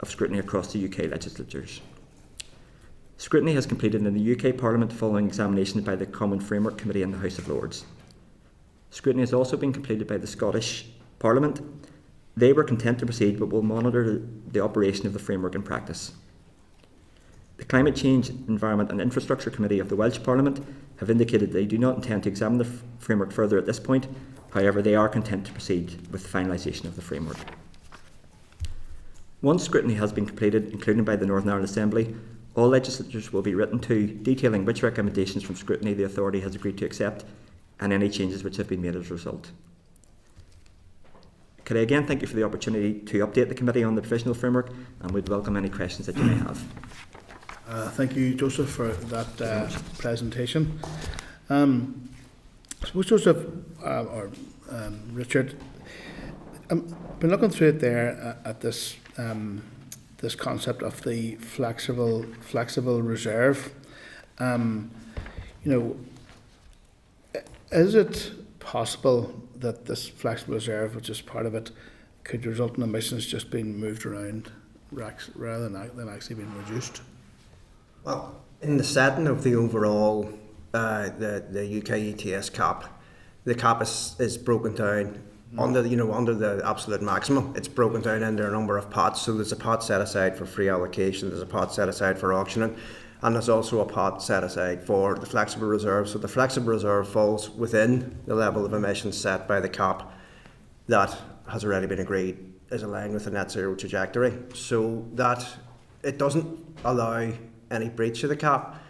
of scrutiny across the UK legislatures. Scrutiny has completed in the UK Parliament following examination by the Common Framework Committee in the House of Lords. Scrutiny has also been completed by the Scottish Parliament. They were content to proceed but will monitor the operation of the framework in practice. The Climate Change, Environment and Infrastructure Committee of the Welsh Parliament have indicated they do not intend to examine the framework further at this point. However, they are content to proceed with the finalisation of the framework. Once scrutiny has been completed, including by the Northern Ireland Assembly, all legislators will be written to, detailing which recommendations from scrutiny the authority has agreed to accept and any changes which have been made as a result. Could I again thank you for the opportunity to update the committee on the provisional framework, and we'd welcome any questions that you may have. Thank you, Joseph, for that presentation. I suppose, Joseph or Richard, I've been looking through it there at this this concept of the flexible reserve. Is it possible that this flexible reserve, which is part of it, could result in emissions just being moved around rather than actually being reduced? Well, in the setting of the overall the UK ETS cap, the cap is broken down under the absolute maximum. It's broken down into a number of pots. So there's a pot set aside for free allocation, there's a pot set aside for auctioning, and there's also a pot set aside for the flexible reserve. So the flexible reserve falls within the level of emissions set by the cap that has already been agreed is aligned with the net zero trajectory. So that it doesn't allow any breach of the cap.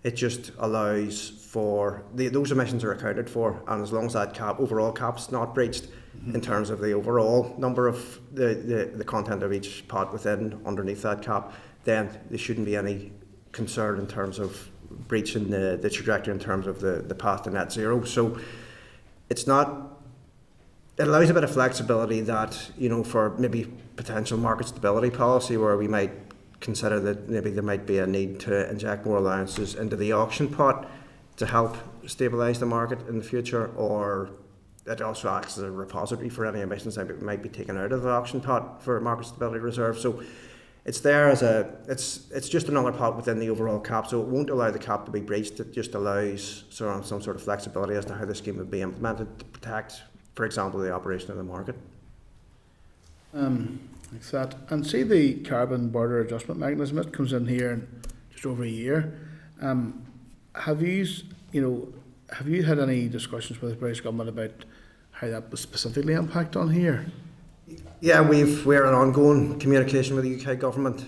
It just allows for those emissions are accounted for, and as long as that overall cap's not breached in terms of the overall number of the content of each pot within underneath that cap, then there shouldn't be any concern in terms of breaching the trajectory in terms of the path to net zero. So it's not it allows a bit of flexibility that, you know, for maybe potential market stability policy where we might consider that maybe there might be a need to inject more allowances into the auction pot to help stabilise the market in the future, or it also acts as a repository for any emissions that might be taken out of the auction pot for market stability reserve. So it's there as it's just another pot within the overall cap, so it won't allow the cap to be breached. It just allows some sort of flexibility as to how the scheme would be implemented to protect, for example, the operation of the market. Like that. And see the carbon border adjustment mechanism, it comes in here in just over a year. Have you had any discussions with the British government about how that would specifically impact on here? Yeah, we're in ongoing communication with the UK government.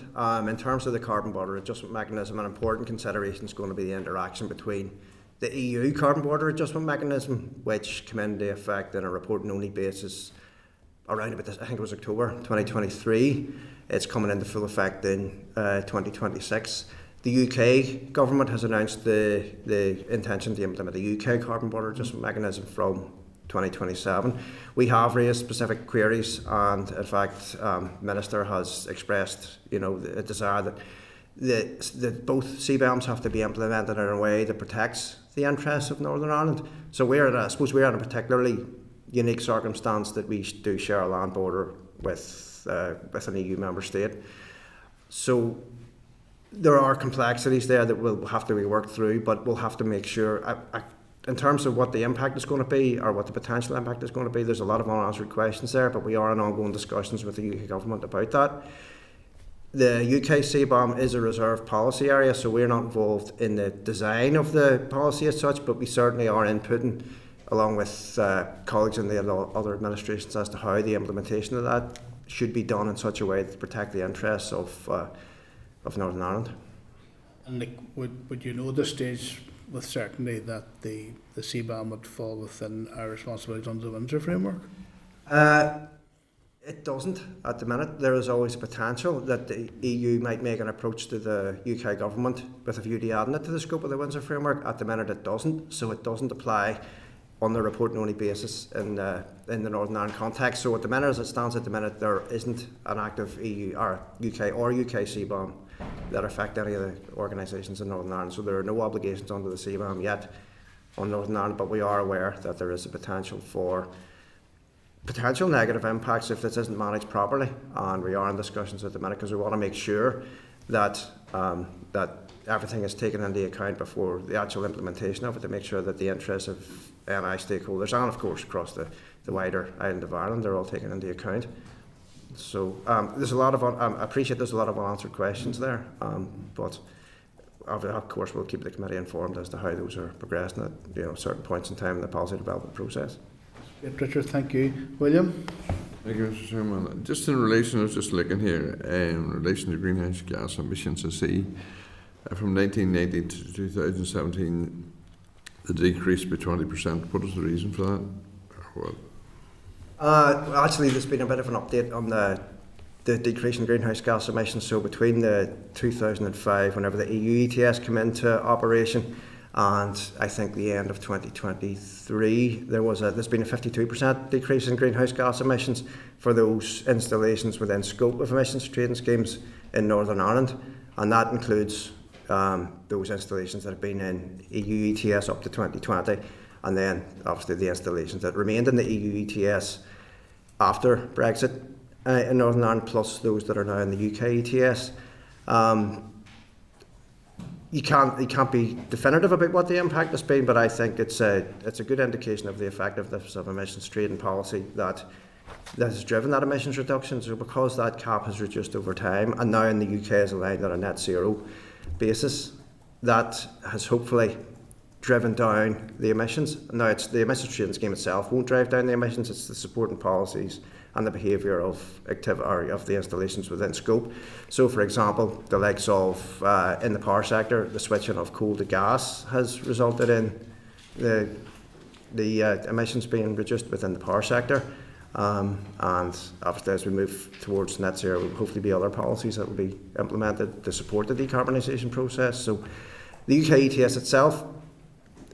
In terms of the carbon border adjustment mechanism, an important consideration is going to be the interaction between the EU carbon border adjustment mechanism, which came into effect on a reporting-only basis around about, I think it was October 2023. It's coming into full effect in 2026. The UK government has announced the intention to implement a UK carbon border adjustment mechanism from 2027. We have raised specific queries, and in fact, Minister has expressed, you know, a desire that that both CBAMs have to be implemented in a way that protects the interests of Northern Ireland. So I suppose we're in a particularly unique circumstance that we do share a land border with an EU member state. So there are complexities there that will have to be worked through, but we'll have to make sure, in terms of what the impact is going to be, or what the potential impact is going to be, there's a lot of unanswered questions there, but we are in ongoing discussions with the UK government about that. The UK CBAM is a reserved policy area, so we're not involved in the design of the policy as such, but we certainly are inputting, along with colleagues in the other administrations, as to how the implementation of that should be done in such a way to protect the interests of Northern Ireland. And would you know at this stage with certainty that the CBAM would fall within our responsibilities under the Windsor framework? It doesn't at the minute. There is always a potential that the EU might make an approach to the UK government with a view to adding it to the scope of the Windsor framework. At the minute it doesn't, so it doesn't apply on the reporting only basis in the Northern Ireland context. So at the minute, as it stands at the minute, there isn't an active EU or UK CBAM that affect any of the organisations in Northern Ireland. So there are no obligations under the CBAM yet on Northern Ireland, but we are aware that there is a potential for potential negative impacts if this isn't managed properly, and we are in discussions at the minute because we want to make sure that that everything is taken into account before the actual implementation of it, to make sure that the interests of NI stakeholders and of course across the wider island of Ireland are all taken into account. So there's a lot of I appreciate there's a lot of unanswered questions there, but of course we'll keep the committee informed as to how those are progressing at certain points in time in the policy development process. Richard, thank you. William? Thank you, Mr. Chairman. Just in relation, I was just looking here, in relation to greenhouse gas emissions, I see from 1990 to 2017, the decrease by 20%. What is the reason for that? Actually, there's been a bit of an update on the decrease in greenhouse gas emissions. So between the 2005, whenever the EU ETS came into operation, and I think the end of 2023, there's been a 52% decrease in greenhouse gas emissions for those installations within scope of emissions trading schemes in Northern Ireland, and that includes those installations that have been in EU ETS up to 2020, and then obviously the installations that remained in the EU ETS after Brexit in Northern Ireland, plus those that are now in the UK ETS. You can't be definitive about what the impact has been, but I think it's a good indication of the effectiveness of emissions trading policy that has driven that emissions reduction. So because that cap has reduced over time, and now in the UK is aligned on a net zero basis, that has hopefully driven down the emissions. Now it's the emissions trading scheme itself won't drive down the emissions, it's the supporting policies and the behaviour of the installations within scope. So, for example, the likes of in the power sector, the switching of coal to gas has resulted in the emissions being reduced within the power sector. And obviously, as we move towards net zero, there will hopefully be other policies that will be implemented to support the decarbonisation process. So, the UK ETS itself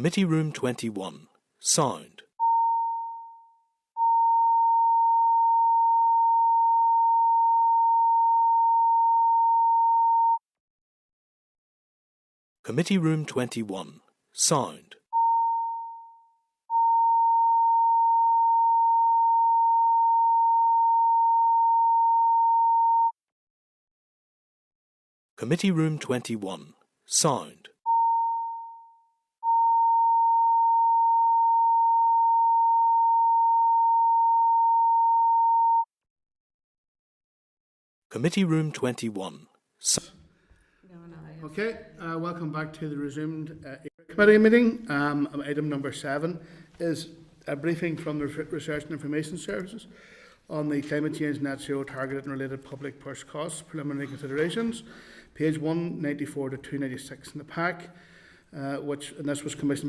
Committee Room 21. Sound. Committee Room 21. Sound. Committee Room 21. Sound. Committee Room 21. Okay, welcome back to the resumed committee meeting. Item number 7 is a briefing from the Research and Information Services on the climate change net zero targeted and related public purse costs, preliminary considerations, page 194 to 296 in the pack, and this was commissioned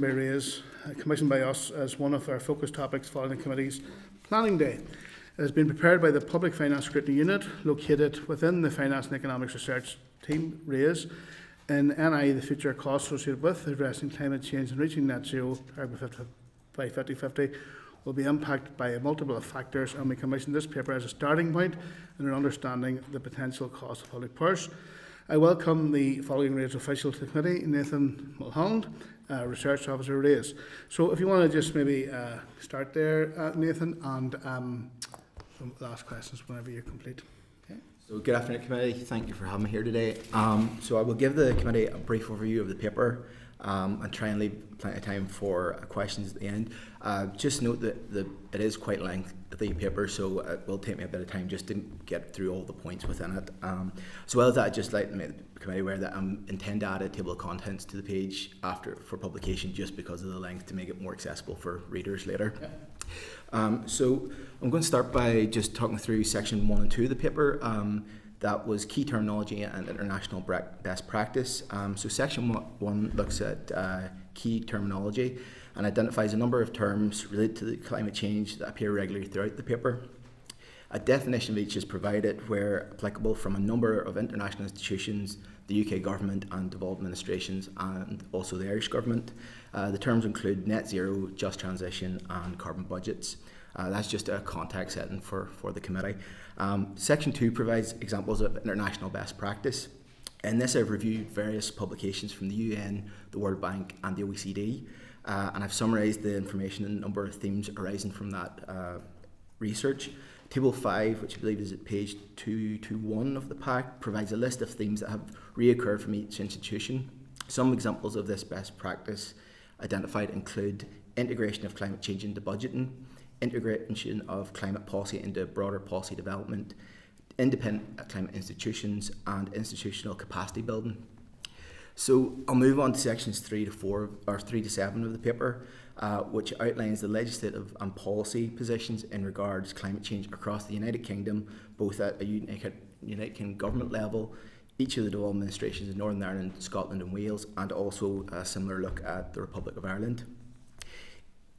by us as one of our focus topics following the committee's planning day. It has been prepared by the Public Finance Scrutiny Unit, located within the Finance and Economics Research Team, RAISE, in NI, the future costs associated with addressing climate change and reaching net zero by 2050 will be impacted by a multiple of factors, and we commissioned this paper as a starting point in our understanding of the potential cost of public purse. I welcome the following RAISE official to the committee: Nathan Mulholland, Research Officer, RAISE. So if you want to just maybe start there, Nathan, and ask questions whenever you're complete. Okay. So good afternoon, committee. Thank you for having me here today. So I will give the committee a brief overview of the paper and try and leave plenty of time for questions at the end. Just note that it is quite lengthy paper, so it will take me a bit of time just to get through all the points within it. As well as that, I'd just like to make the committee aware that I intend to add a table of contents to the page for publication, just because of the length, to make it more accessible for readers later. Yeah. So I'm going to start by just talking through section 1 and 2 of the paper. That was key terminology and international best practice. So section 1 looks at key terminology and identifies a number of terms related to the climate change that appear regularly throughout the paper. A definition of each is provided where applicable from a number of international institutions, the UK government and devolved administrations, and also the Irish government. The terms include net zero, just transition and carbon budgets. That's just a context setting for the committee. Section 2 provides examples of international best practice. In this, I've reviewed various publications from the UN, the World Bank and the OECD, and I've summarised the information and a number of themes arising from that research. Table 5, which I believe is at page 221 of the pack, provides a list of themes that have reoccurred from each institution. Some examples of this best practice identified include integration of climate change into budgeting, integration of climate policy into broader policy development, independent climate institutions, and institutional capacity building. So I'll move on to sections 3 to 7 of the paper, which outlines the legislative and policy positions in regards to climate change across the United Kingdom, both at a United Kingdom government level, each of the devolved administrations in Northern Ireland, Scotland and Wales, and also a similar look at the Republic of Ireland.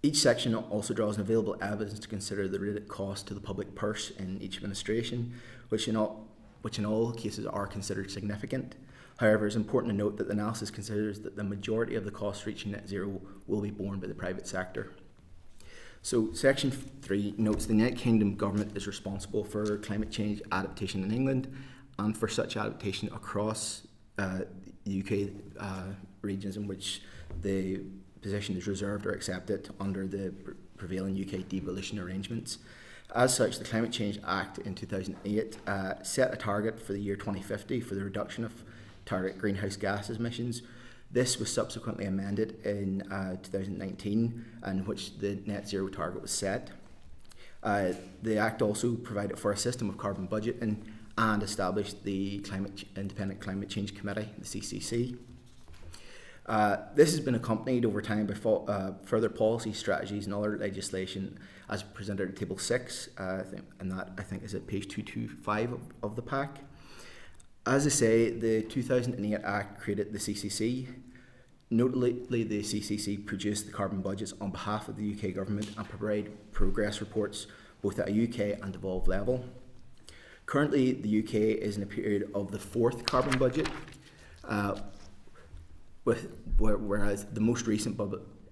Each section also draws on available evidence to consider the related cost to the public purse in each administration, which in all cases are considered significant. However, it's important to note that the analysis considers that the majority of the costs reaching net zero will be borne by the private sector. So section 3 notes the United Kingdom government is responsible for climate change adaptation in England and for such adaptation across the UK regions in which the position is reserved or accepted under the prevailing UK devolution arrangements. As such, the Climate Change Act in 2008 set a target for the year 2050 for the reduction of target greenhouse gas emissions. This was subsequently amended in 2019, in which the net zero target was set. The Act also provided for a system of carbon budgeting and established the Independent Climate Change Committee, the CCC. This has been accompanied over time by further policy strategies and other legislation as presented at Table 6, and that I think is at page 225 of the pack. As I say, the 2008 Act created the CCC. Notably, the CCC produced the carbon budgets on behalf of the UK government and provide progress reports both at a UK and devolved level. Currently, the UK is in a period of the 4th carbon budget, whereas the most recent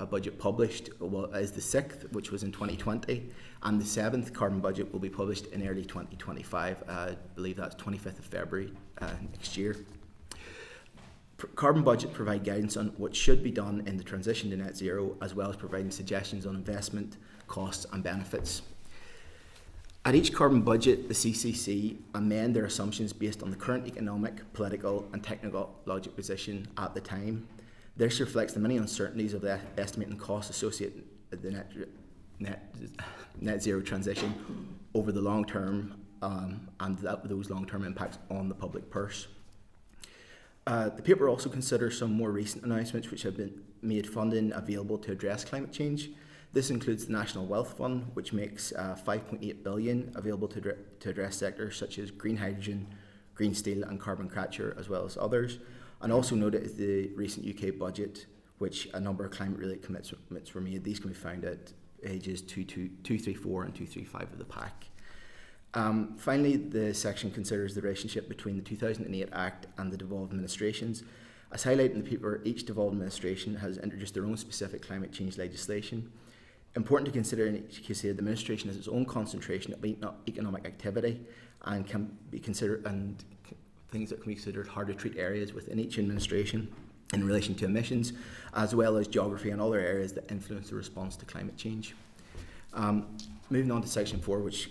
budget published is the 6th, which was in 2020, and the 7th carbon budget will be published in early 2025. I believe that's 25th of February next year. Carbon budgets provide guidance on what should be done in the transition to net zero, as well as providing suggestions on investment, costs and benefits. At each carbon budget, the CCC amend their assumptions based on the current economic, political and technological position at the time. This reflects the many uncertainties of the estimating costs associated with the net zero transition over the long term and those long term impacts on the public purse. The paper also considers some more recent announcements which have been made funding available to address climate change. This includes the National Wealth Fund, which makes $5.8 billion available to address sectors such as green hydrogen, green steel and carbon capture, as well as others. And also noted is the recent UK budget, which a number of climate-related commitments were made. These can be found at pages 234 and 235 of the pack. Finally, the section considers the relationship between the 2008 Act and the devolved administrations. As highlighted in the paper, each devolved administration has introduced their own specific climate change legislation. Important to consider in each case here, the administration has its own concentration of economic activity and can be considered, and things that can be considered hard to treat areas within each administration in relation to emissions, as well as geography and other areas that influence the response to climate change. Moving on to section 4, which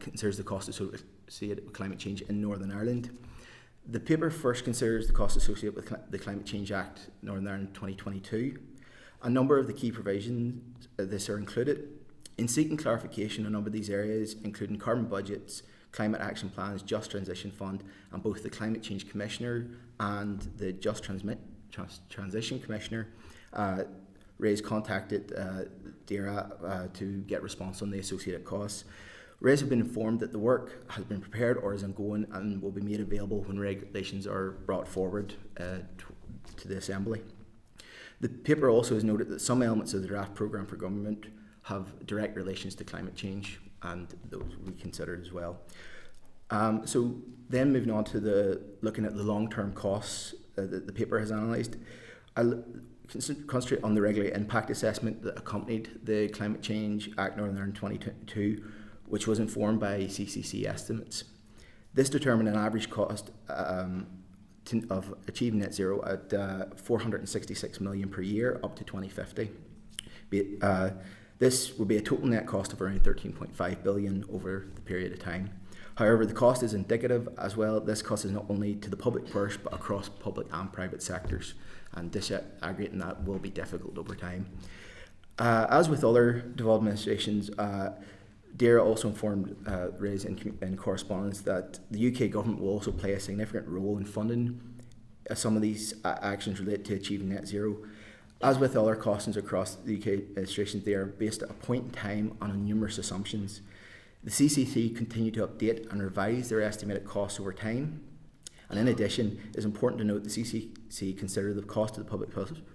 considers the cost associated with climate change in Northern Ireland. The paper first considers the cost associated with the Climate Change Act Northern Ireland 2022. A number of the key provisions of this are included. In seeking clarification, a number of these areas, including carbon budgets, climate action plans, Just Transition Fund, and both the Climate Change Commissioner and the Just Transition Commissioner contacted DAERA to get response on the associated costs. RAIS have been informed that the work has been prepared or is ongoing and will be made available when regulations are brought forward to the Assembly. The paper also has noted that some elements of the draft programme for government have direct relations to climate change, and those will be considered as well. So then moving on to looking at the long-term costs that the paper has analysed. I'll concentrate on the regulatory impact assessment that accompanied the Climate Change Act Northern Ireland 2022, which was informed by CCC estimates. This determined an average cost of achieving net zero at $466 million per year up to 2050. This will be a total net cost of around $13.5 billion over the period of time. However, the cost is indicative as well. This cost is not only to the public purse but across public and private sectors, and disaggregating that will be difficult over time. As with other devolved administrations, DAERA also informed RAIS in correspondence that the UK government will also play a significant role in funding some of these actions related to achieving net zero. As with other costings across the UK administration, they are based at a point in time and on numerous assumptions. The CCC continue to update and revise their estimated costs over time. And in addition, it is important to note the CCC consider the cost of the public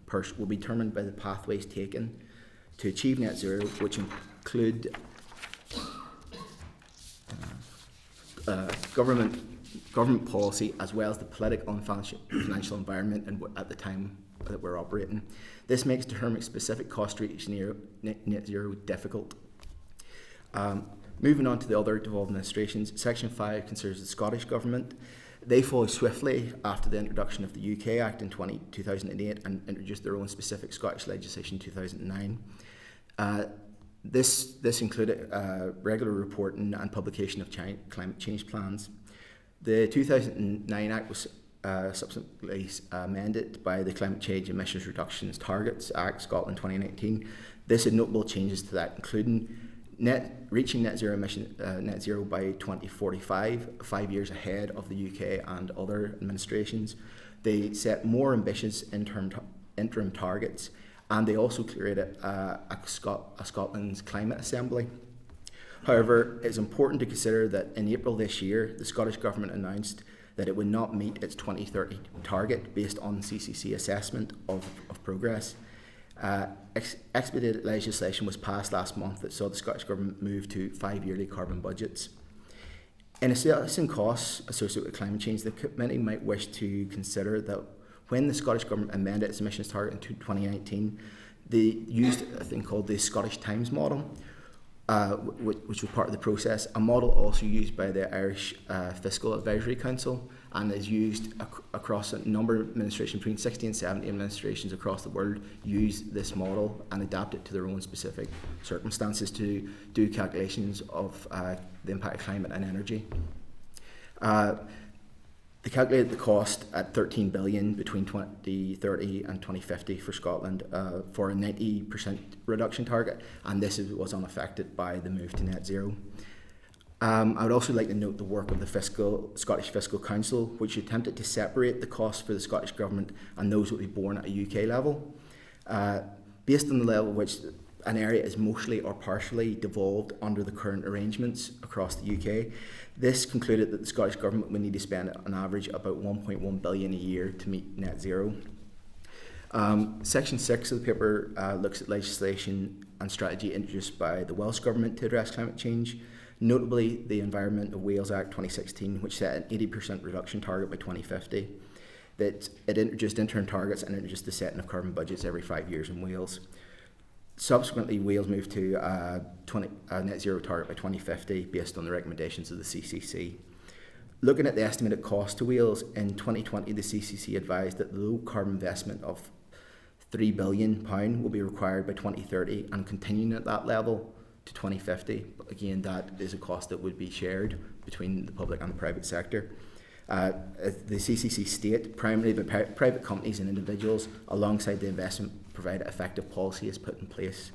purse will be determined by the pathways taken to achieve net zero, which include government policy as well as the political and financial environment at the time that we're operating. This makes determining specific cost to reach net zero difficult. Moving on to the other devolved administrations, Section 5 considers the Scottish Government. They followed swiftly after the introduction of the UK Act in 2008 and introduced their own specific Scottish legislation in 2009. This included regular reporting and publication of climate change plans. The 2009 Act was subsequently amended by the Climate Change Emissions Reductions Targets Act Scotland 2019. This had notable changes to that, including reaching net zero by 2045, 5 years ahead of the UK and other administrations. They set more ambitious interim targets, and they also created a Scotland's Climate Assembly. However, it's important to consider that in April this year, the Scottish Government announced that it would not meet its 2030 target based on CCC assessment of progress. Expedited legislation was passed last month that saw the Scottish Government move to 5-yearly carbon budgets. In assessing costs associated with climate change, the committee might wish to consider that when the Scottish Government amended its emissions target in 2019, They used a thing called the Scottish Times model, which was part of the process, a model also used by the Irish Fiscal Advisory Council and is used across a number of administrations, between 60 and 70 administrations across the world use this model and adapt it to their own specific circumstances to do calculations of the impact of climate and energy. They calculated the cost at 13 billion between 2030 and 2050 for Scotland for a 90% reduction target, and this was unaffected by the move to net zero. I would also like to note the work of the Scottish Fiscal Council, which attempted to separate the costs for the Scottish Government and those that would be borne at a UK level. Based on the level which an area is mostly or partially devolved under the current arrangements across the UK, this concluded that the Scottish Government would need to spend on average about 1.1 billion a year to meet net zero. Section 6 of the paper looks at legislation and strategy introduced by the Welsh Government to address climate change, notably the Environment of Wales Act 2016, which set an 80% reduction target by 2050. That it introduced interim targets and introduced the setting of carbon budgets every 5 years in Wales. Subsequently, Wales moved to a net zero target by 2050 based on the recommendations of the CCC. Looking at the estimated cost to Wales, in 2020 the CCC advised that the low carbon investment of £3 billion will be required by 2030 and continuing at that level to 2050. But again, that is a cost that would be shared between the public and the private sector. The CCC state, primarily by private companies and individuals, alongside the investment provided effective policy is put in place.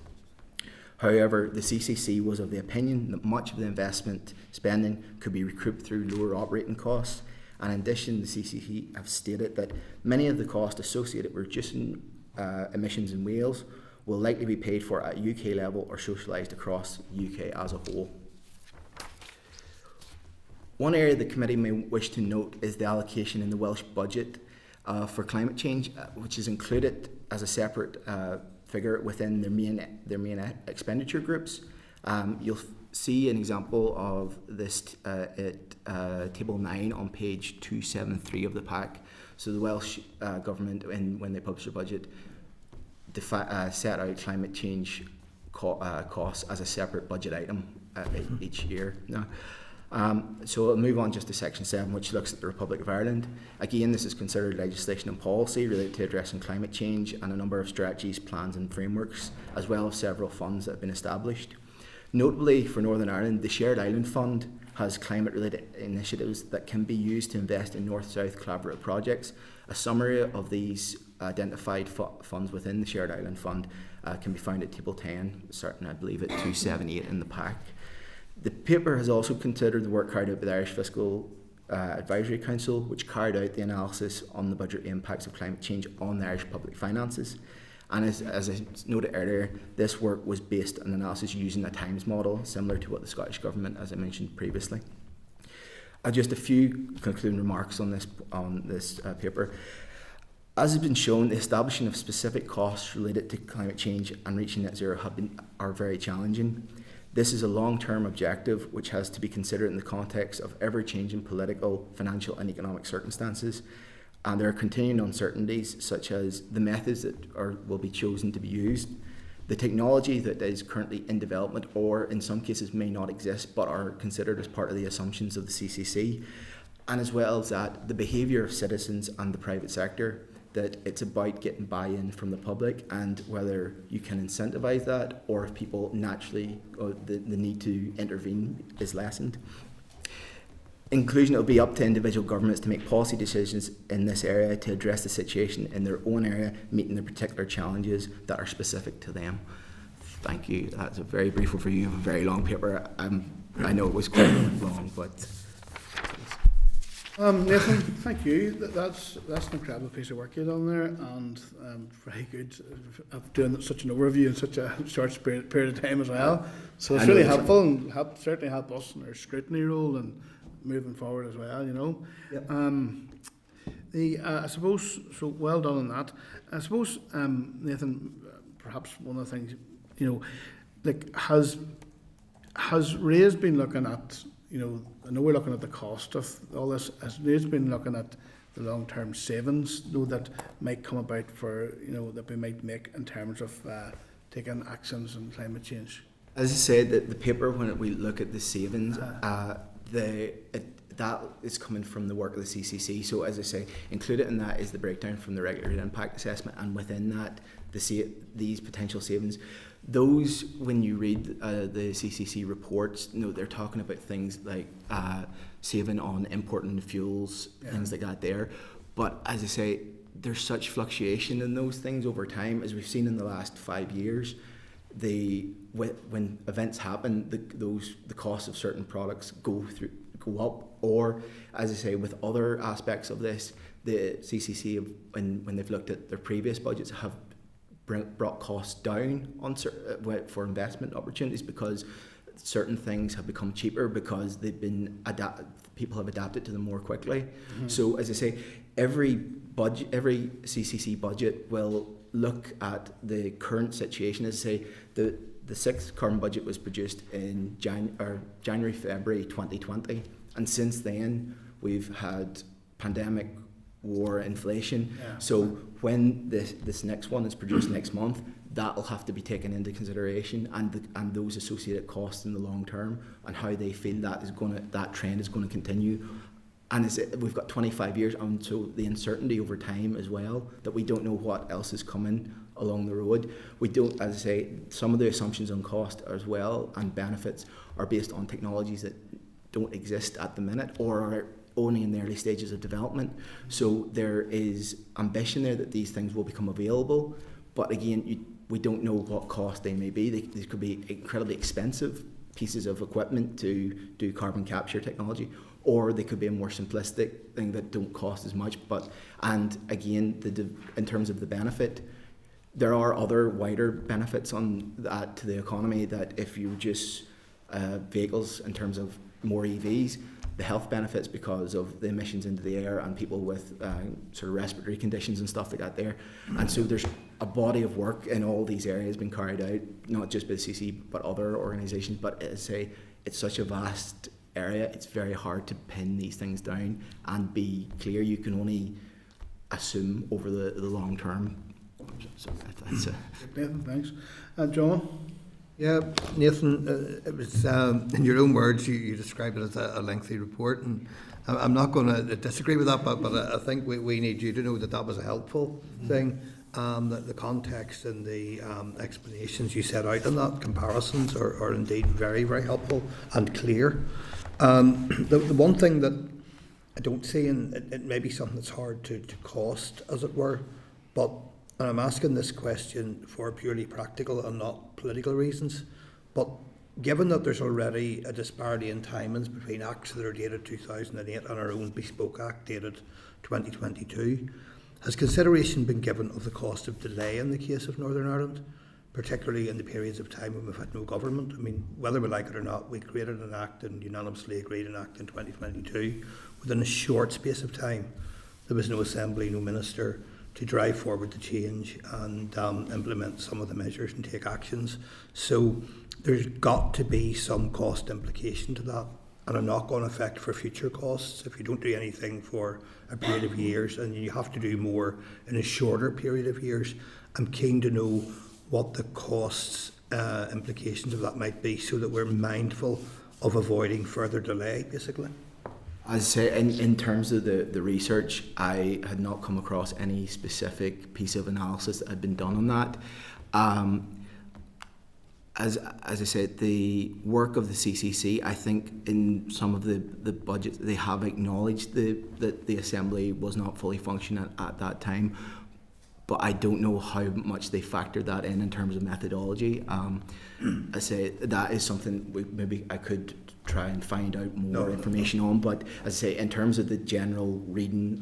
However, the CCC was of the opinion that much of the investment spending could be recouped through lower operating costs, and in addition, the CCC have stated that many of the costs associated with reducing emissions in Wales will likely be paid for at UK level or socialised across the UK as a whole. One area the committee may wish to note is the allocation in the Welsh budget for climate change, which is included as a separate figure within their main expenditure groups. You'll see an example of this at table 9 on page 273 of the pack. So the Welsh government, when they publish their budget, set out climate change costs as a separate budget item each year. Now, so I'll move on just to section 7, which looks at the Republic of Ireland. Again, this is considered legislation and policy related to addressing climate change and a number of strategies, plans and frameworks, as well as several funds that have been established. Notably for Northern Ireland, the Shared Island Fund has climate-related initiatives that can be used to invest in North-South collaborative projects. A summary of these identified funds within the Shared Island Fund can be found at table 10, starting I believe at 278 in the pack. The paper has also considered the work carried out by the Irish Fiscal Advisory Council, which carried out the analysis on the budget impacts of climate change on the Irish public finances. And as I noted earlier, this work was based on analysis using a Times model, similar to what the Scottish Government, as I mentioned previously. Just a few concluding remarks on this paper. As has been shown, the establishing of specific costs related to climate change and reaching net zero are very challenging. This is a long-term objective which has to be considered in the context of ever-changing political, financial and economic circumstances, and there are continuing uncertainties such as the methods that will be chosen to be used, the technology that is currently in development or in some cases may not exist but are considered as part of the assumptions of the CCC, and as well as that the behaviour of citizens and the private sector, that it's about getting buy-in from the public and whether you can incentivise that or if people naturally, or the need to intervene is lessened. In conclusion, it will be up to individual governments to make policy decisions in this area to address the situation in their own area, meeting the particular challenges that are specific to them. Thank you. That's a very brief overview of a very long paper. I know it was quite long, but... Nathan, thank you. That's an incredible piece of work you've done there, and very good of doing such an overview in such a short period of time as well. So it's really helpful and certainly help us in our scrutiny role and moving forward as well. You know, yep. I suppose so. Well done on that. I suppose Nathan, perhaps one of the things has Ray's been looking at. I know we're looking at the cost of all this. Has Ray's been looking at the long-term savings, that might come about for, that we might make in terms of taking actions on climate change? As I said, the paper, when we look at the savings, that is coming from the work of the CCC. So as I say, included in that is the breakdown from the regulatory impact assessment, and within that, these potential savings. Those, when you read the CCC reports, they're talking about things like saving on importing fuels, things like that there. But as I say, there's such fluctuation in those things over time, as we've seen in the last 5 years. When events happen, the cost of certain products go up, or as I say, with other aspects of this, the CCC, when they've looked at their previous budgets, have brought costs down on for investment opportunities, because certain things have become cheaper because they've been people have adapted to them more quickly. Mm-hmm. So as I say, every CCC budget will look at the current situation. As I say, the sixth carbon budget was produced in January, February 2020, and since then we've had pandemic, war, inflation. Yeah. So when this next one is produced next month, that will have to be taken into consideration, and those associated costs in the long term, and how they feel that trend is going to continue. And we've got 25 years, and so the uncertainty over time as well, that we don't know what else is coming along the road. We don't, as I say, some of the assumptions on cost as well and benefits are based on technologies that don't exist at the minute or are only in the early stages of development. So there is ambition there that these things will become available, but again, we don't know what cost they may be. These could be incredibly expensive pieces of equipment to do carbon capture technology, or they could be a more simplistic thing that don't cost as much. And again, in terms of the benefit, there are other wider benefits on that to the economy, that if you reduce vehicles in terms of more EVs, the health benefits because of the emissions into the air and people with sort of respiratory conditions and stuff like that there. And so there's a body of work in all these areas being carried out, not just by the CC but other organisations. But as I say, it's such a vast area, it's very hard to pin these things down and be clear. You can only assume over the long term. So that's it. Nathan, thanks. John? Yeah, Nathan, it was in your own words, you described it as a lengthy report, and I'm not going to disagree with that, but I think we need you to know that was a helpful thing. The context and the explanations you set out in that, comparisons are indeed very, very helpful and clear. The one thing that I don't see, and it may be something that's hard to cost, as it were, but and I'm asking this question for purely practical and not political reasons, but given that there's already a disparity in timings between acts that are dated 2008 and our own bespoke act dated 2022, has consideration been given of the cost of delay in the case of Northern Ireland, particularly in the periods of time when we've had no government? I mean, whether we like it or not, we created an act and unanimously agreed an act in 2022. Within a short space of time, there was no assembly, no minister to drive forward the change and implement some of the measures and take actions. So there's got to be some cost implication to that, and a knock-on effect for future costs if you don't do anything for a period of years and you have to do more in a shorter period of years. I'm keen to know what the costs implications of that might be, so that we're mindful of avoiding further delay, basically. As I say, in terms of the research, I had not come across any specific piece of analysis that had been done on that. As I said, the work of the CCC, I think in some of the budgets, they have acknowledged that the Assembly was not fully functioning at that time, but I don't know how much they factored that in terms of methodology. I say that is something maybe I could try and find out more information on, but as I say, in terms of the general reading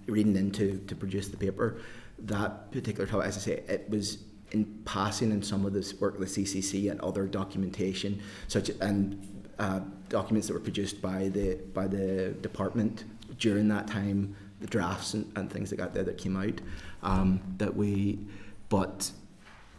into to produce the paper, that particular topic, as I say, it was in passing in some of this work with the CCC and other documentation, documents that were produced by the department during that time, the drafts and things like that came out, but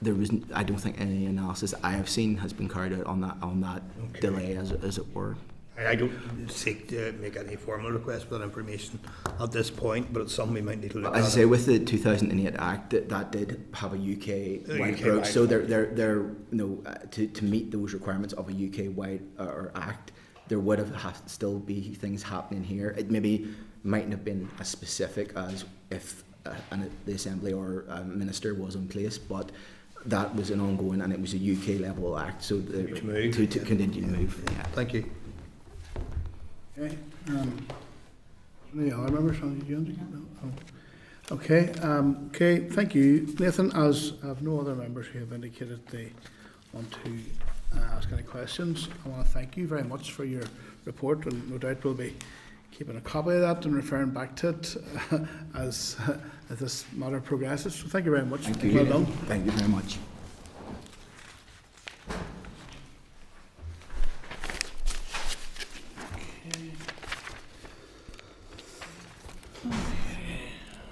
there was, I don't think any analysis I have seen has been carried out on that delay, as it were. I don't seek to make any formal request for that information at this point, but it's something we might need to look at. As I say, with the 2008 Act, that did have a UK-wide approach. So to meet those requirements of a UK-wide Act, there would have still be things happening here. It maybe mightn't have been as specific as if the Assembly or a minister was in place, but that was an ongoing, and it was a UK level act, so to continue to move. Yeah. Thank you. Okay. Any other members on the agenda? No? Oh. Okay. Okay. Thank you, Nathan. As I have no other members who have indicated they want to ask any questions, I want to thank you very much for your report, and no doubt we'll be keeping a copy of that and referring back to it as this matter progresses. So thank you very much. Thank you. Well done. Thank you very much.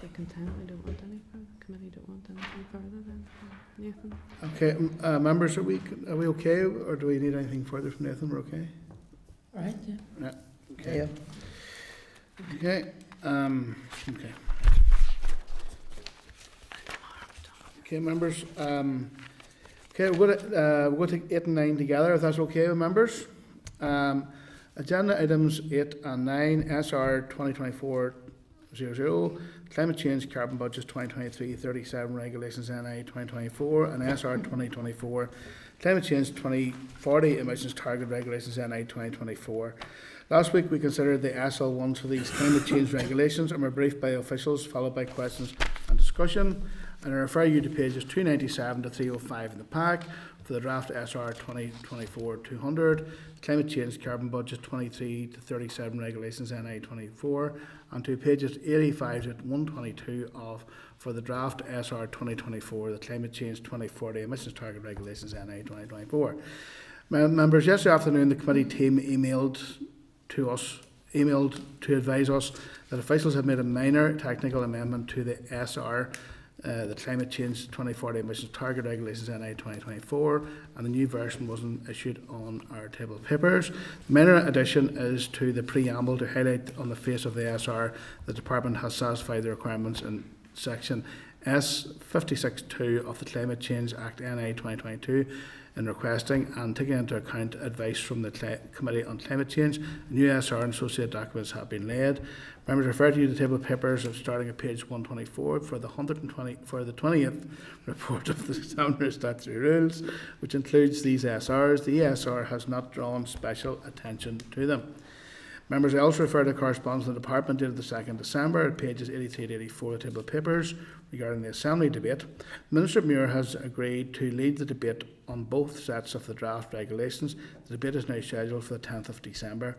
They're content. We don't want any further. Committee don't want anything further then. Nathan. Okay, members, are we okay, or do we need anything further from Nathan? We're okay. All right. Yeah. Yeah. Okay. Yeah. Okay. Okay. Okay, members. Okay, we're going to take 8 and 9 together, if that's okay with members. Agenda items 8 and 9, SR 2024-00, Climate Change Carbon Budgets 2023-37 Regulations NI 2024, and SR 2024, Climate Change 2040 Emissions Target Regulations NI 2024. Last week we considered the SL1s for these climate change regulations and were briefed by officials, followed by questions and discussion. And I refer you to pages 297 to 305 in the pack for the draft SR 2024-200, Climate Change Carbon Budget 23 to 37 Regulations NI 24, and to pages 85 to 122 for the draft SR 2024, the Climate Change 2040 Emissions Target Regulations NI 2024. Members, yesterday afternoon the committee team emailed to advise us that officials have made a minor technical amendment to the SR, the Climate Change 2040 Emissions Target Regulations NI 2024, and the new version wasn't issued on our table of papers. The minor addition is to the preamble to highlight on the face of the SR the Department has satisfied the requirements in section S56(2) of the Climate Change Act NI 2022 in requesting and taking into account advice from the Committee on Climate Change. New SR and associated documents have been laid. Members, refer to the table of papers starting at page 124 for the 20th report of the Examiner's Statutory Rules, which includes these SRs. The ESR has not drawn special attention to them. Members, I also refer to correspondence from the Department dated the 2nd December at pages 83 to 84 of the table of papers regarding the Assembly debate. Minister Muir has agreed to lead the debate on both sets of the draft regulations. The debate is now scheduled for the 10th of December.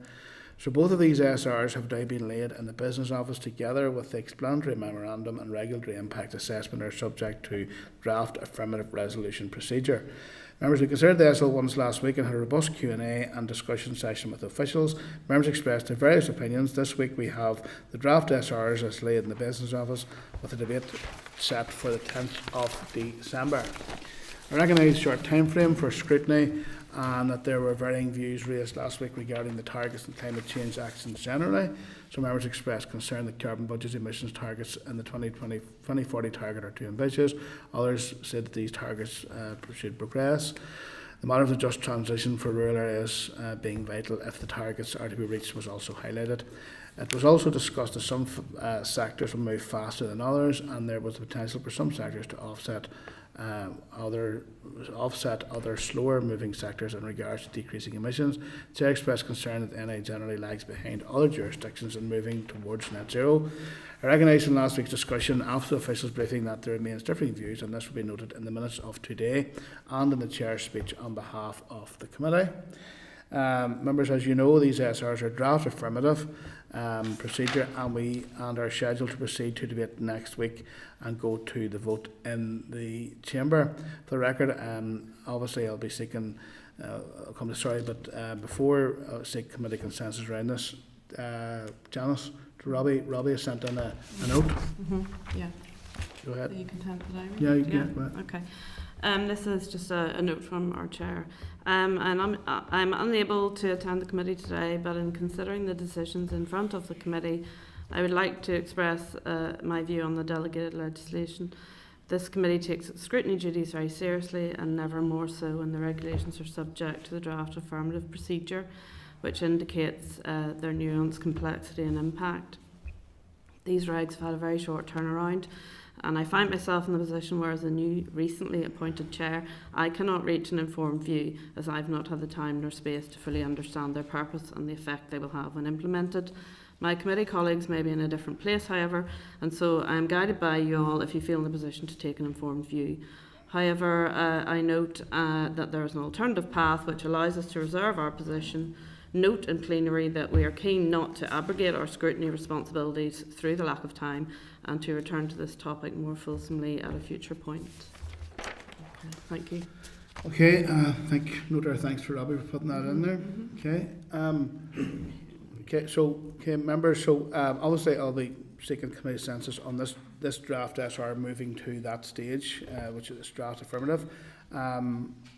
So both of these SRs have now been laid in the Business Office together with the explanatory memorandum and regulatory impact assessment are subject to draft affirmative resolution procedure. Members, we considered the SL1s last week and had a robust Q&A and discussion session with officials. Members expressed their various opinions. This week we have the draft SRs as laid in the Business Office with the debate set for the 10th of December. I recognise short time frame for scrutiny and that there were varying views raised last week regarding the targets and climate change actions generally. Some members expressed concern that carbon budget emissions targets in the 2040 target are too ambitious. Others said that these targets should progress. The matter of the just transition for rural areas being vital if the targets are to be reached was also highlighted. It was also discussed that some sectors will move faster than others, and there was the potential for some sectors to offset other slower moving sectors in regards to decreasing emissions. Chair expressed concern that NI generally lags behind other jurisdictions in moving towards net zero. I recognise in last week's discussion after the officials briefing that there remains differing views, and this will be noted in the minutes of today and in the Chair's speech on behalf of the committee. Members, as you know, these SRs are draft affirmative procedure, and are scheduled to proceed to debate next week and go to the vote in the chamber. For the record, obviously I'll be seeking, I'll come to sorry, but before I seek committee consensus around this, Janice, Robbie has sent in a note. Yeah. Go ahead. Are you content that I read? Yeah, you can. Okay. This is just a note from our chair. And I'm unable to attend the committee today, but in considering the decisions in front of the committee, I would like to express my view on the delegated legislation. This committee takes its scrutiny duties very seriously, and never more so when the regulations are subject to the draft affirmative procedure, which indicates their nuance, complexity and impact. These regs have had a very short turnaround, and I find myself in the position where, as a new, recently appointed chair, I cannot reach an informed view, as I've not had the time nor space to fully understand their purpose and the effect they will have when implemented. My committee colleagues may be in a different place, however, and so I am guided by you all if you feel in the position to take an informed view. However, I note that there is an alternative path which allows us to reserve our position. Note in plenary that we are keen not to abrogate our scrutiny responsibilities through the lack of time, and to return to this topic more fulsomely at a future point. Okay, thank you. Okay, note our thanks for Robbie for putting that in there. Okay, members, so obviously I'll be seeking committee census on this draft SR moving to that stage, which is draft affirmative.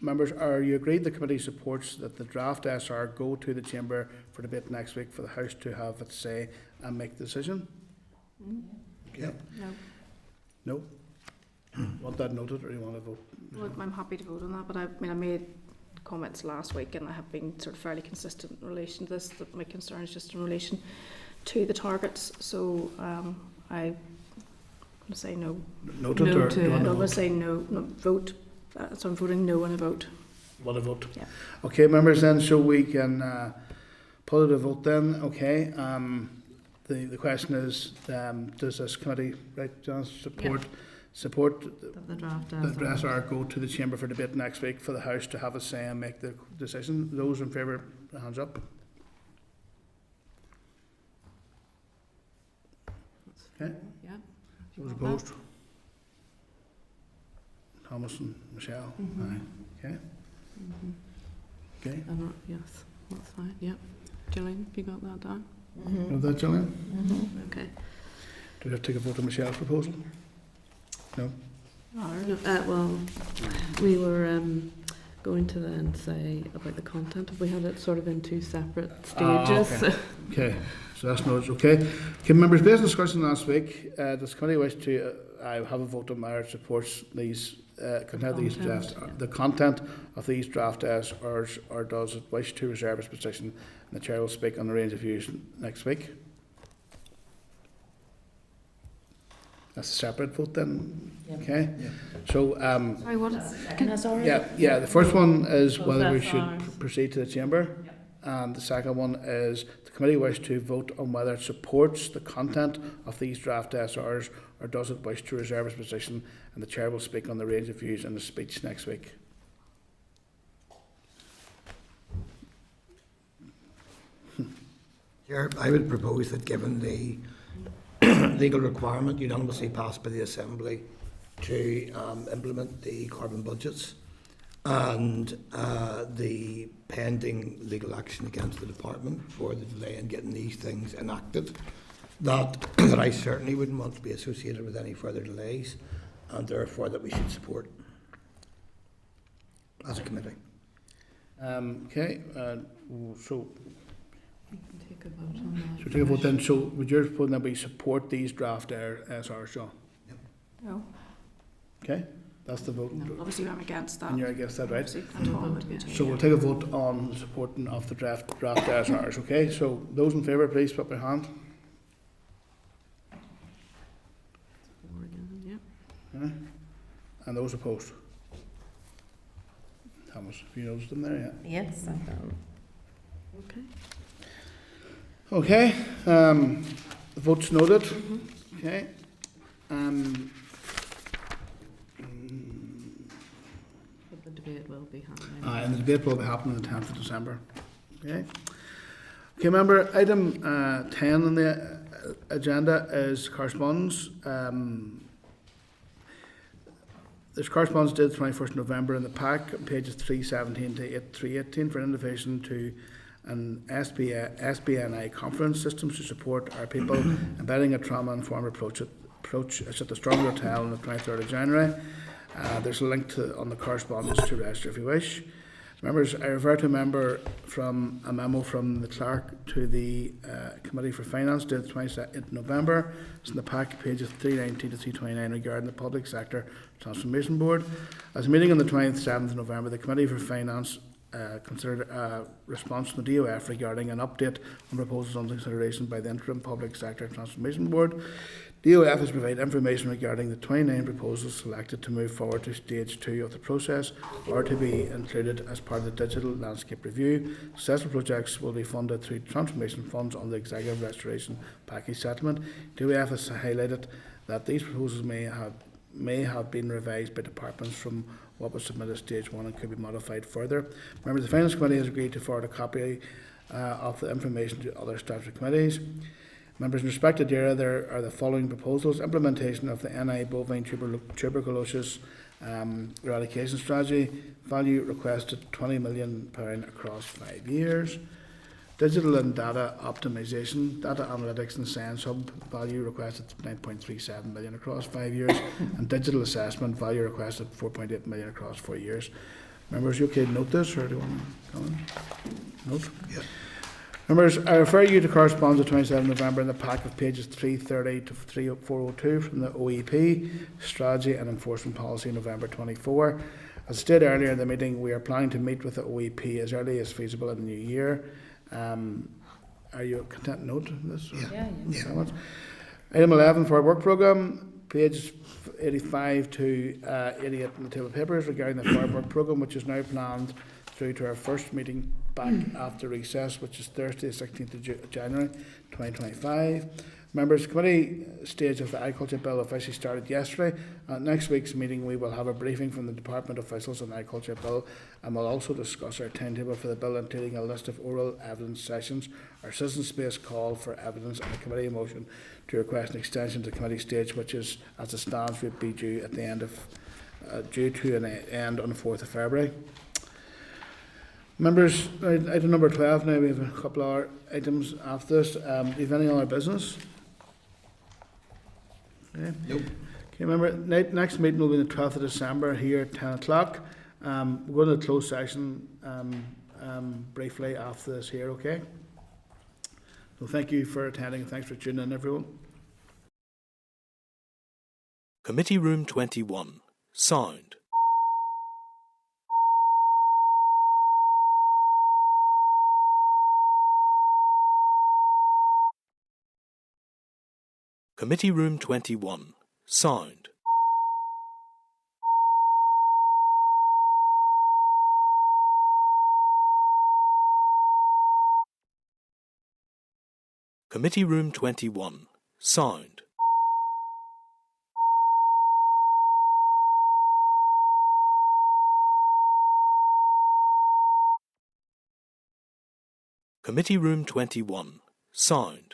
Members, are you agreed the committee supports that the draft SR go to the Chamber for debate next week for the House to have its say and make the decision? Okay. No? Want that noted, or you want to vote? Well, I'm happy to vote on that, but I made comments last week, and I have been sort of fairly consistent in relation to this, that my concern is just in relation to the targets. So I'm going to say no. Noted, no or to, I'm going to say no, vote. So I'm voting no on a vote. Want to vote? Yeah. Okay, members, then, so we can put it a vote then. Okay. The question is, does this committee, right, John, support the draft SR go to the Chamber for debate next week for the House to have a say and make the decision? Those in favour, hands up. Okay. Yeah. Those opposed? Thomas and Michelle. Aye. Okay. Okay. Yes, that's fine. Yeah. Gillian, have you got that down? Know that, Gillian? Okay. Do we have to take a vote on Michelle's proposal? No. Well, we were going to then say about the content. We had it sort of in two separate stages. Okay, so that's noted. Okay, members, based on discussion last week, does committee wish to have a vote on whether it supports these the content of these draft SRs, or does it wish to reserve its position? And the chair will speak on the range of views next week. That's a separate vote then. Yeah. Okay. Yeah. So sorry, what is the first one is whether we should proceed to the Chamber. And the second one is the committee wish to vote on whether it supports the content of these draft SRs, or does it wish to reserve its position, and the chair will speak on the range of views in the speech next week. Chair, I would propose that, given the legal requirement unanimously passed by the Assembly to implement the carbon budgets, and the pending legal action against the department for the delay in getting these things enacted, that I certainly wouldn't want to be associated with any further delays, and therefore that we should support as a committee. So take a vote on that. So take a vote then. So would you propose that we support these draft SRs, John? Yep. No. Okay, that's the vote. No, obviously I'm against that. And you're against that, right? So we'll take a vote on supporting of the draft SRs. Okay, so those in favour, please put up your hand. Okay. And those opposed? Thomas, have you noticed them there yet? Yes, I've done. Okay. Okay, the vote's noted. Okay. But the debate will be happening. And the debate will be happening on the 10th of December. Okay. Okay, member, item 10 on the agenda is correspondence. There's correspondence dated 21st November in the pack, pages 317 to 318, for an invitation to an SBNI conference, systems to support our people, embedding a trauma-informed approach at the Strong Hotel on the 23rd of January. There's a link on the correspondence to register if you wish. Members, I refer to a memo from the Clerk to the Committee for Finance dated 28th November. It's in the pack, pages 319 to 329, regarding the Public Sector Transformation Board. As a meeting on the 27th November, the Committee for Finance considered a response from the DOF regarding an update on proposals under consideration by the Interim Public Sector Transformation Board. DOF has provided information regarding the 29 proposals selected to move forward to stage 2 of the process or to be included as part of the digital landscape review. Successful projects will be funded through transformation funds on the executive restoration package settlement. DOF has highlighted that these proposals may have been revised by departments from what was submitted at stage 1 and could be modified further. Members, the Finance Committee has agreed to forward a copy of the information to other statutory committees. Members, in respect to DAERA, there are the following proposals: implementation of the NI bovine tuberculosis eradication strategy, value requested £20 million across 5 years; digital and data optimisation, data analytics and science hub, value requested £9.37 million across 5 years, and digital assessment, value requested £4.8 million across 4 years. Members, you okay to note this, or do you want to comment? Note? Yeah. Members, I refer you to correspondence of 27 November in the pack of pages 330 to 402 from the OEP, Strategy and Enforcement Policy, November 24. As stated earlier in the meeting, we are planning to meet with the OEP as early as feasible in the new year. Are you content to note this? Yeah. Item 11 for our work programme, page 85 to 88 in the table of papers regarding the farm work programme, which is now planned through to our first meeting back after recess, which is Thursday, the 16th of January 2025. Members, the committee stage of the Agriculture Bill officially started yesterday. At next week's meeting, we will have a briefing from the Department officials on the Agriculture Bill, and we'll also discuss our timetable for the bill, including a list of oral evidence sessions, our citizen-based call for evidence, and a committee motion to request an extension to the committee stage, which is, as it stands, would be due at the end of due to an end on the 4th of February. Members, item number 12 now. We have a couple of items after this. Do you have any other business? Okay. Nope. Okay, remember, next meeting will be the 12th of December here at 10 o'clock. We're going to close session briefly after this here, okay? So thank you for attending and thanks for tuning in, everyone. Committee Room 21. Sound. Committee Room 21. Sound. Committee Room 21. Sound.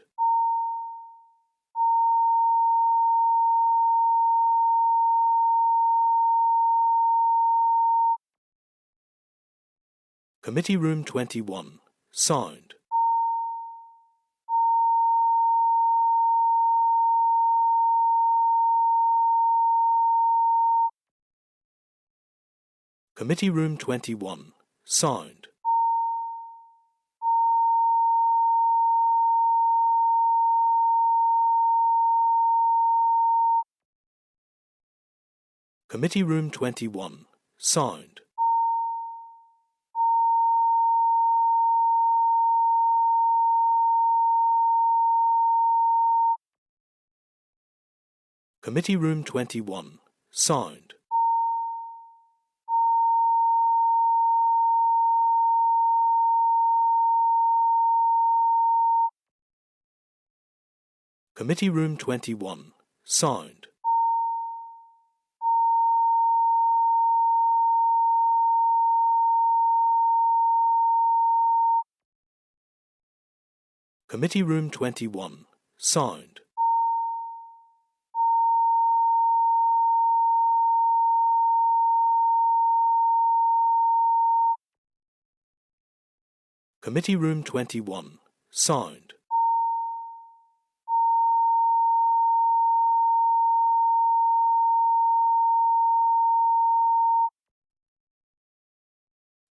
Committee Room 21. Sound. Committee Room 21. Sound. Committee Room 21. Sound. Committee Room 21. Sound. Committee Room 21. Sound. Committee Room 21. Sound. Committee Room 21. Sound. Committee Room 21. Sound.